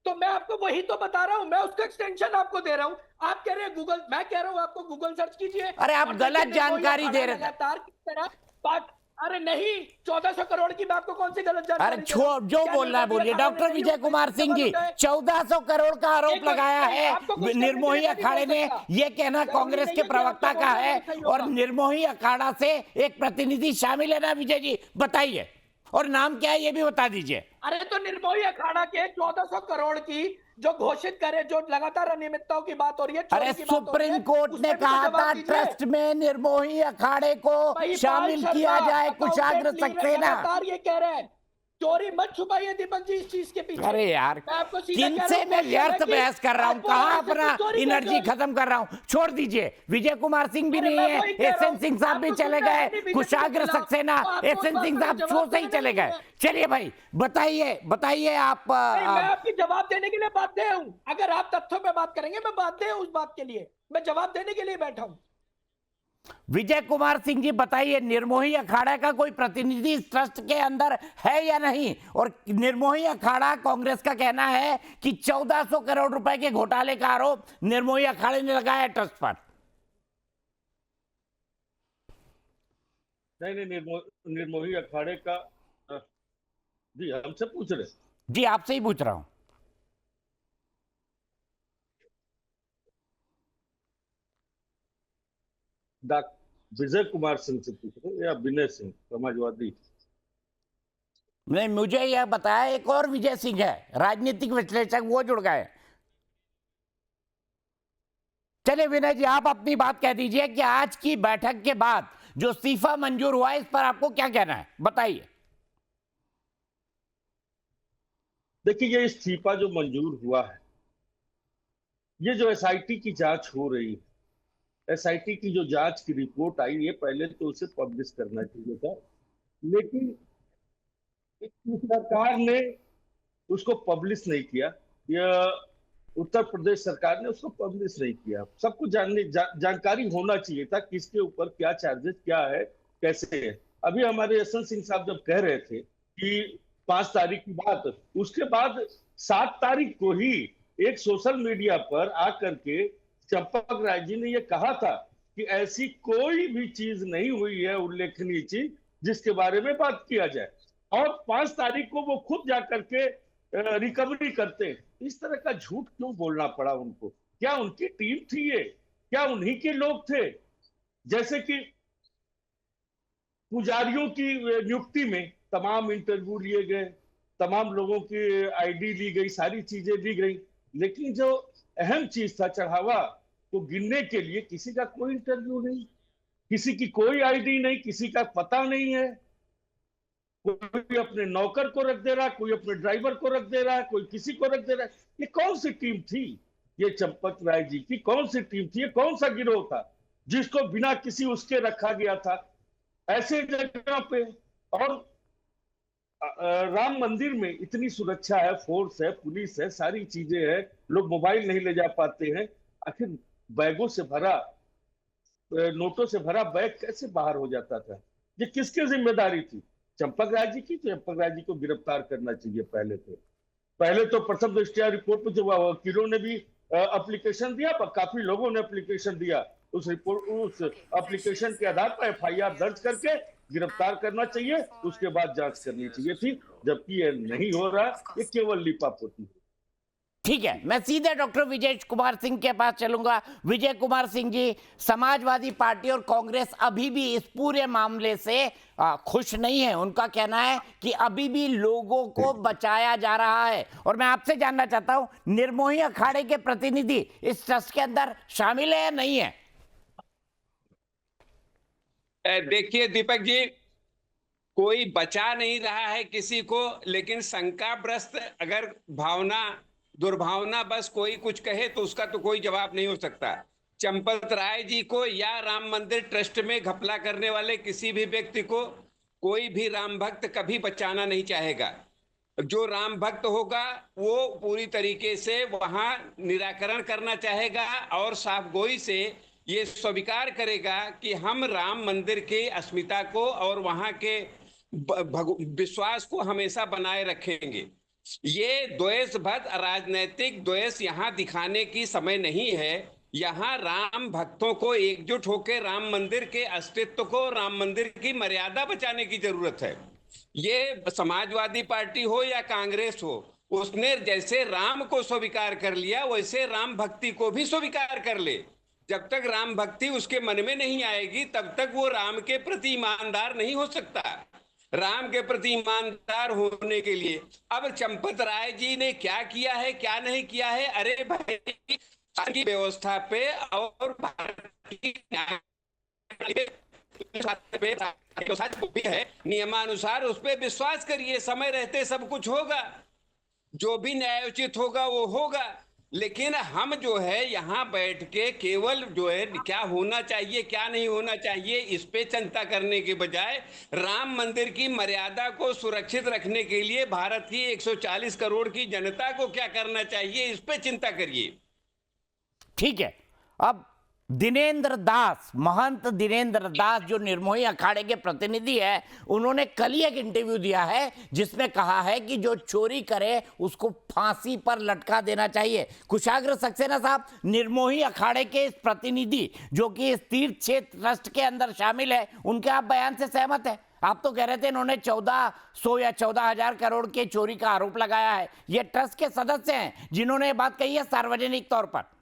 तो मैं आपको वही तो बता रहा हूं, मैं उसका एक्सटेंशन आपको दे रहा हूं। आप कह रहे हैं गूगल, मैं कह रहा हूं आपको गूगल सर्च कीजिए। अरे आप गलत जानकारी दे रहे हैं। लगातार किस तरह बात, अरे नहीं 1400 करोड़ की मैं आपको कौन सी गलत जानकारी? अरे छोड़, जो बोलना है बोलिए। डॉक्टर विजय कुमार सिंह जी 1400 करोड़ का आरोप लगाया है निर्मोही अखाड़े ने, ये कहना कांग्रेस के प्रवक्ता का है, और निर्मोही अखाड़ा से एक प्रतिनिधि शामिल है ना विजय जी, बताइए, और नाम क्या है ये भी बता दीजिए। अरे तो निर्मोही अखाड़ा के 1400 करोड़ की जो घोषित करे, जो लगातार अनियमितताओं की बात हो रही है, अरे सुप्रीम कोर्ट ने कहा था ट्रस्ट में निर्मोही अखाड़े को शामिल किया जाए, कुशाग्र सक्सेना। ये कह रहे हैं चोरी मत छुपाइए दीपक जी इस चीज के पीछे। अरे यार किनसे मैं व्यर्थ बहस कर रहा हूँ, कहाँ अपना एनर्जी खत्म कर रहा हूँ, छोड़ दीजिए। विजय कुमार सिंह भी नहीं है, एसएन सिंह साहब भी चले गए, कुशाग्र सक्सेना एसएन सिंह साहब शो से ही चले गए। चलिए भाई बताइए, बताइए आप। मैं आपकी जवाब देने के लिए बाध्य हूँ, अगर आप तथ्यों पे बात करेंगे मैं बाध्य हूँ उस बात के लिए, मैं जवाब देने के लिए बैठा हूँ। विजय कुमार सिंह जी बताइए, निर्मोही अखाड़ा का कोई प्रतिनिधि इस ट्रस्ट के अंदर है या नहीं? और निर्मोही अखाड़ा, कांग्रेस का कहना है कि 1400 करोड़ रुपए के घोटाले का आरोप निर्मोही अखाड़े ने लगाया है ट्रस्ट पर। नहीं नहीं, निर्मोही अखाड़े का जी हमसे पूछ रहे? जी आपसे ही पूछ रहा हूं। विजय कुमार सिंह से पूछ रहे या विनय सिंह समाजवादी? नहीं, मुझे यह बताया एक और विजय सिंह है राजनीतिक विश्लेषक, वो जुड़ गए। चलिए विनय जी आप अपनी बात कह दीजिए कि आज की बैठक के बाद जो इस्तीफा मंजूर हुआ है, इस पर आपको क्या कहना है, बताइए। देखिए, ये इस्तीफा जो मंजूर हुआ है, ये जो एसआईटी की जांच हो रही है, एसआईटी की जो जांच की रिपोर्ट आई है, पहले तो उसे पब्लिश करना चाहिए था, लेकिन सरकार ने उसको पब्लिश नहीं किया, या उत्तर प्रदेश सरकार ने उसको पब्लिश नहीं किया। सबको जानकारी होना चाहिए था किसके ऊपर क्या चार्जेस क्या है, कैसे है। अभी हमारे यशवंत सिंह साहब जब कह रहे थे कि 5 तारीख की बात, उसके बाद 7 तारीख को ही एक सोशल मीडिया पर आकर के चंपक राय जी ने यह कहा था कि ऐसी कोई भी चीज नहीं हुई है उल्लेखनीय चीज जिसके बारे में बात किया जाए, और 5 तारीख को वो खुद जाकर के रिकवरी करते हैं। इस तरह का झूठ क्यों बोलना पड़ा उनको? क्या उनकी टीम थी ये? क्या उन्हीं के लोग थे? जैसे कि पुजारियों की नियुक्ति में तमाम इंटरव्यू लिए गए, तमाम लोगों की आईडी ली गई, सारी चीजें ली गई, लेकिन जो अहम चीज था चढ़ावा को गिनने के लिए किसी का कोई इंटरव्यू नहीं, किसी की कोई आईडी नहीं, किसी का पता नहीं है। कोई अपने नौकर को रख दे रहा है, कोई अपने ड्राइवर को रख दे रहा है, कोई किसी को रख दे रहा है। ये कौन सी टीम थी? ये चंपक राय जी की कौन सी टीम थी? ये कौन सा गिरोह था जिसको बिना किसी उसके रखा गया था ऐसे जगह पे? और राम मंदिर में इतनी सुरक्षा है, फोर्स है, पुलिस है, सारी चीजें हैं, लोग मोबाइल नहीं ले जा पाते हैं, आखिर बैगों से भरा, नोटों से भरा बैग कैसे बाहर हो जाता था? ये किसकी जिम्मेदारी थी? चंपक राय जी की। तो चंपक राय जी को गिरफ्तार करना चाहिए पहले तो प्रथम दृष्टया रिपोर्ट में जो वकीलों ने भी एप्लीकेशन दिया, पर काफी लोगों ने एप्लीकेशन दिया, उस एप्लीकेशन के आधार पर एफआईआर दर्ज करके गिरफ्तार करना चाहिए, उसके बाद जांच करनी चाहिए थी, जबकि ये नहीं हो रहा, ये केवल लीपापोती है। ठीक है, मैं सीधे डॉक्टर विजय कुमार सिंह के पास चलूंगा। विजय कुमार सिंह जी, समाजवादी पार्टी और कांग्रेस अभी भी इस पूरे मामले से खुश नहीं है। उनका कहना है कि अभी भी लोगों को बचाया जा रहा है। और मैं आपसे जानना चाहता हूं, निर्मोही अखाड़े के प्रतिनिधि इस ट्रस्ट के अंदर शामिल है या नहीं है? देखिए दीपक जी, कोई बचा नहीं रहा है किसी को, लेकिन शंकाग्रस्त अगर भावना, दुर्भावना बस कोई कुछ कहे तो उसका तो कोई जवाब नहीं हो सकता। चंपक राय जी को या राम मंदिर ट्रस्ट में घपला करने वाले किसी भी व्यक्ति को कोई भी राम भक्त कभी बचाना नहीं चाहेगा। जो राम भक्त होगा वो पूरी तरीके से वहां निराकरण करना चाहेगा और साफगोई से ये स्वीकार करेगा कि हम राम मंदिर की अस्मिता को और वहां के विश्वास को हमेशा बनाए रखेंगे। ये द्वेषभक्त राजनीतिक द्वेष यहाँ दिखाने की समय नहीं है। यहाँ राम भक्तों को एकजुट होकर राम मंदिर के अस्तित्व को, राम मंदिर की मर्यादा बचाने की जरूरत है। ये समाजवादी पार्टी हो या कांग्रेस हो, उसने जैसे राम को स्वीकार कर लिया वैसे राम भक्ति को भी स्वीकार कर ले। जब तक राम भक्ति उसके मन में नहीं आएगी तब तक वो राम के प्रति ईमानदार नहीं हो सकता। राम के प्रति ईमानदार होने के लिए अब चंपक राय जी ने क्या किया है क्या नहीं किया है, अरे भाई की व्यवस्था पे और है नियमानुसार उस पर विश्वास करिए। समय रहते सब कुछ होगा, जो भी न्यायोचित होगा वो होगा। लेकिन हम जो है यहाँ बैठ के केवल जो है क्या होना चाहिए क्या नहीं होना चाहिए इस पे चिंता करने के बजाय राम मंदिर की मर्यादा को सुरक्षित रखने के लिए भारत की 140 करोड़ की जनता को क्या करना चाहिए इस पे चिंता करिए। ठीक है, अब दिनेंद्र दास, महंत दिनेंद्र दास जो निर्मोही अखाड़े के प्रतिनिधि है, उन्होंने कल ही एक इंटरव्यू दिया है जिसमें कहा है कि जो चोरी करे उसको फांसी पर लटका देना चाहिए। कुशाग्र सक्सेना साहब, निर्मोही अखाड़े के इस प्रतिनिधि जो कि इस तीर्थ क्षेत्र ट्रस्ट के अंदर शामिल है, उनके आप बयान से सहमत है? आप तो कह रहे थे इन्होंने 1400 या 14,000 करोड़ के चोरी का आरोप लगाया है। ये ट्रस्ट के सदस्य हैं जिन्होंने ये बात कही है सार्वजनिक तौर पर।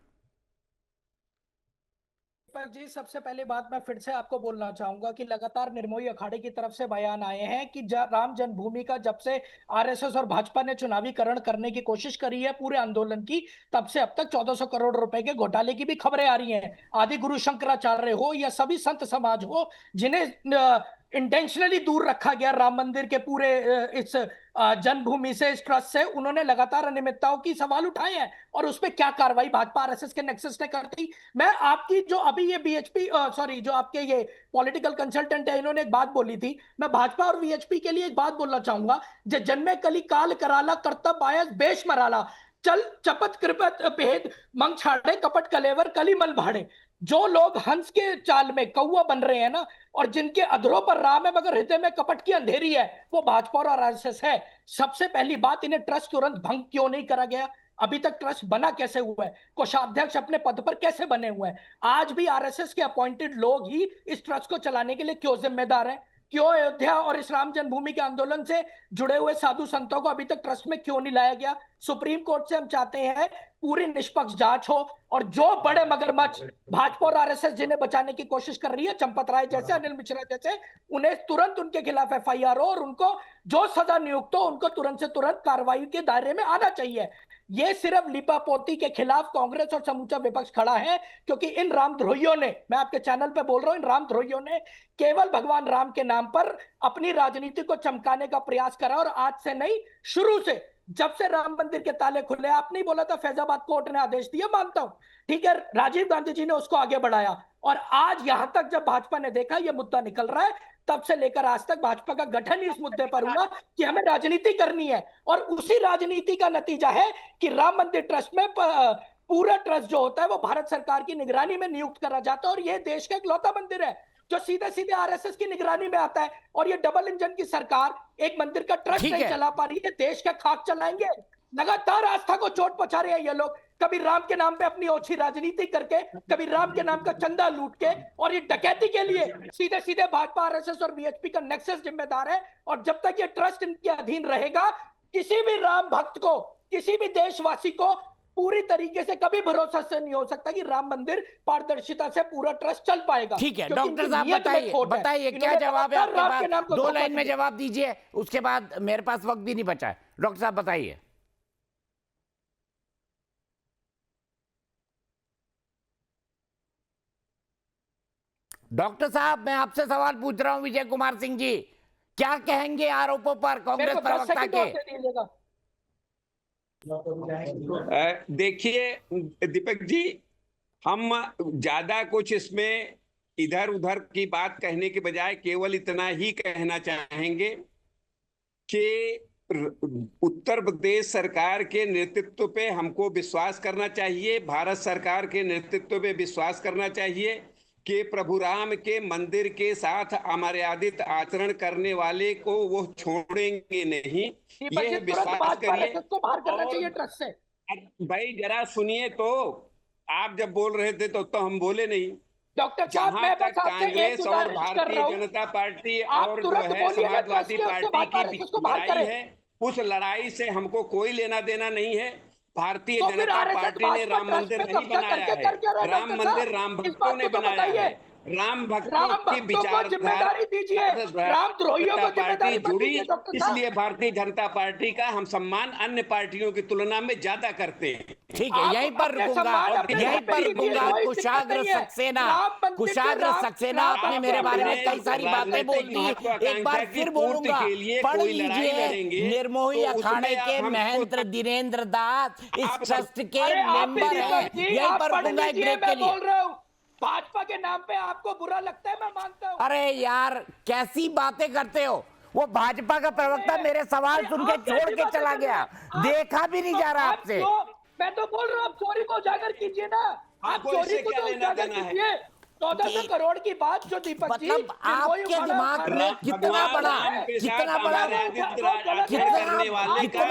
दीपक जी, सबसे पहली बात मैं फिर से आपको बोलना चाहूंगा कि लगातार निर्मोही अखाड़े की तरफ से बयान आए हैं कि राम जन्मभूमि का जब से आरएसएस और भाजपा ने चुनावीकरण करने की कोशिश करी है पूरे आंदोलन की, तब से अब तक 1400 करोड़ रुपए के घोटाले की भी खबरें आ रही हैं। आदि गुरु शंकराचार्य हो या सभी संत समाज हो, जिन्हें इंटेंशनली दूर रखा गया राम मंदिर के पूरे इस जन्मभूमि से, इस ट्रस्ट से, उन्होंने लगातार अनियमितताओं की सवाल उठाए हैं। और उस पर क्या कार्रवाई भाजपा आरएसएस के नेक्सस ने करती। मैं आपकी जो अभी ये बीएचपी सॉरी जो आपके ये पॉलिटिकल कंसल्टेंट है, इन्होंने एक बात बोली थी, मैं भाजपा और वीएचपी के लिए एक बात बोलना चाहूंगा। जे जन्मे कली काल कराला, कर्तव्य आयस बेश मराला, चल चपत कृपत भेद मंग छाड़े, कपट कलेवर कली मल भाड़े। जो लोग हंस के चाल में कौवा बन रहे हैं ना, और जिनके अधरों पर राम है मगर हृदय में कपट की अंधेरी है, वो भाजपा और आरएसएस है। सबसे पहली बात, इन्हें ट्रस्ट तुरंत भंग क्यों नहीं करा गया? अभी तक ट्रस्ट बना कैसे हुआ है? कोषाध्यक्ष अपने पद पर कैसे बने हुए हैं? आज भी आरएसएस के अपॉइंटेड लोग ही इस ट्रस्ट को चलाने के लिए क्यों जिम्मेदार हैं? क्यों अयोध्या और इस राम जन्मभूमि के आंदोलन से जुड़े हुए साधु संतों को अभी तक ट्रस्ट में क्यों नहीं लाया गया? सुप्रीम कोर्ट से हम चाहते हैं पूरी निष्पक्ष जांच हो, और जो बड़े मगरमच्छ भाजपा और आरएसएस जिन्हें बचाने की कोशिश कर रही है, चंपत राय जैसे, अनिल मिश्रा जैसे, उन्हें तुरंत उनके खिलाफ एफआईआर हो और उनको जो सजा नियुक्त हो उनको तुरंत से तुरंत कार्रवाई के दायरे में आना चाहिए। ये सिर्फ लिपापोती के खिलाफ कांग्रेस और समूचा विपक्ष खड़ा है, क्योंकि इन रामद्रोहियों ने, मैं आपके चैनल पे बोल रहा हूं, इन रामद्रोहियों ने केवल भगवान राम के नाम पर अपनी राजनीति को चमकाने का प्रयास करा। और आज से नहीं, शुरू से, जब से राम मंदिर के ताले खुले, आपने बोला था फैजाबाद कोर्ट ने आदेश दिया, मानता हूं, ठीक है, राजीव गांधी जी ने उसको आगे बढ़ाया, और आज यहां तक जब भाजपा ने देखा ये मुद्दा निकल रहा है, तब से लेकर आज तक भाजपा का गठन ही इस मुद्दे पर हुआ कि हमें राजनीति करनी है। और उसी राजनीति का नतीजा है कि राम मंदिर ट्रस्ट में पूरा ट्रस्ट जो होता है वो भारत सरकार की निगरानी में नियुक्त करा जाता है, और ये देश का इकलौता मंदिर है जो सीधे सीधे आरएसएस की निगरानी में आता है। और ये डबल इंजन की सरकार एक मंदिर का ट्रस्ट नहीं चला पा रही है, देश का खाक चलाएंगे। लगातार आस्था को चोट पहुंचा रहे हैं ये लोग, कभी राम के नाम पे अपनी ओछी राजनीति करके, कभी राम के नाम का चंदा लूट के, और ये डकैती के लिए सीधे सीधे भाजपा, आरएसएस और बीएचपी का नेक्सस जिम्मेदार है। और जब तक ये ट्रस्ट इनके अधीन रहेगा, किसी भी राम भक्त को, किसी भी देशवासी को पूरी तरीके से कभी भरोसा से नहीं हो सकता कि राम मंदिर पारदर्शिता से पूरा ट्रस्ट चल पाएगा। ठीक है डॉक्टर साहब, बताइए क्या जवाब है आपके पास? 2 लाइन में जवाब दीजिए, उसके बाद मेरे पास वक्त भी नहीं बचा है। डॉक्टर साहब बताइए। डॉक्टर साहब, मैं आपसे सवाल पूछ रहा हूं, विजय कुमार सिंह जी, क्या कहेंगे आरोपों पर कांग्रेस प्रवक्ता के? देखिए दीपक जी, हम ज्यादा कुछ इसमें इधर उधर की बात कहने के बजाय केवल इतना ही कहना चाहेंगे कि उत्तर प्रदेश सरकार के नेतृत्व पे हमको विश्वास करना चाहिए, भारत सरकार के नेतृत्व पे विश्वास करना चाहिए कि प्रभु राम के मंदिर के साथ अमर्यादित आचरण करने वाले को वो छोड़ेंगे नहीं, ये विश्वास करिए। भाई जरा सुनिए, तो आप जब बोल रहे थे तो हम बोले नहीं। डॉक्टर जहां तक कांग्रेस और भारतीय जनता पार्टी और जो है समाजवादी पार्टी की लड़ाई है, उस लड़ाई से हमको कोई लेना देना नहीं है। भारतीय जनता पार्टी ने राम मंदिर नहीं बनाया है, राम मंदिर राम भक्तों ने बनाया है। राम भक्तों की विचारधारा पार्टी जुड़ी, इसलिए भारतीय जनता पार्टी का हम सम्मान अन्य पार्टियों की तुलना में ज्यादा करते हैं। ठीक है, यहीं पर रुकूंगा। कुशाग्र सक्सेना आपने मेरे बारे में कई सारी बातें बोल दी, एक बार फिर बोलूंगा, पढ़ लीजिए। निर्मोही अखाड़े के महेंद्र दिनेंद्र दास इस ट्रस्ट के मेंबर हैं। यहीं पर रुकूंगा एक ब्रेक के लिए। भाजपा के नाम पे आपको बुरा लगता है, मैं मानता हूं। अरे यार, कैसी बातें करते हो? वो भाजपा का प्रवक्ता मेरे सवाल सुन के छोड़ के चला गया, देखा भी नहीं जा रहा आपसे। मैं तो बोल रहा हूँ, आप चोरी को उजागर कीजिए ना, आप चोरी को तो उजागर कीजिए। 1400 करोड़ की बात जो दीपक जी, मतलब आपके दिमाग में कितना बड़ा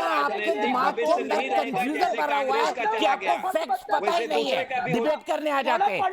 आपके दिमाग को कंफ्यूजन करा हुआ है कि आपको फैक्ट पता ही नहीं है, डिबेट करने आ जाते हैं।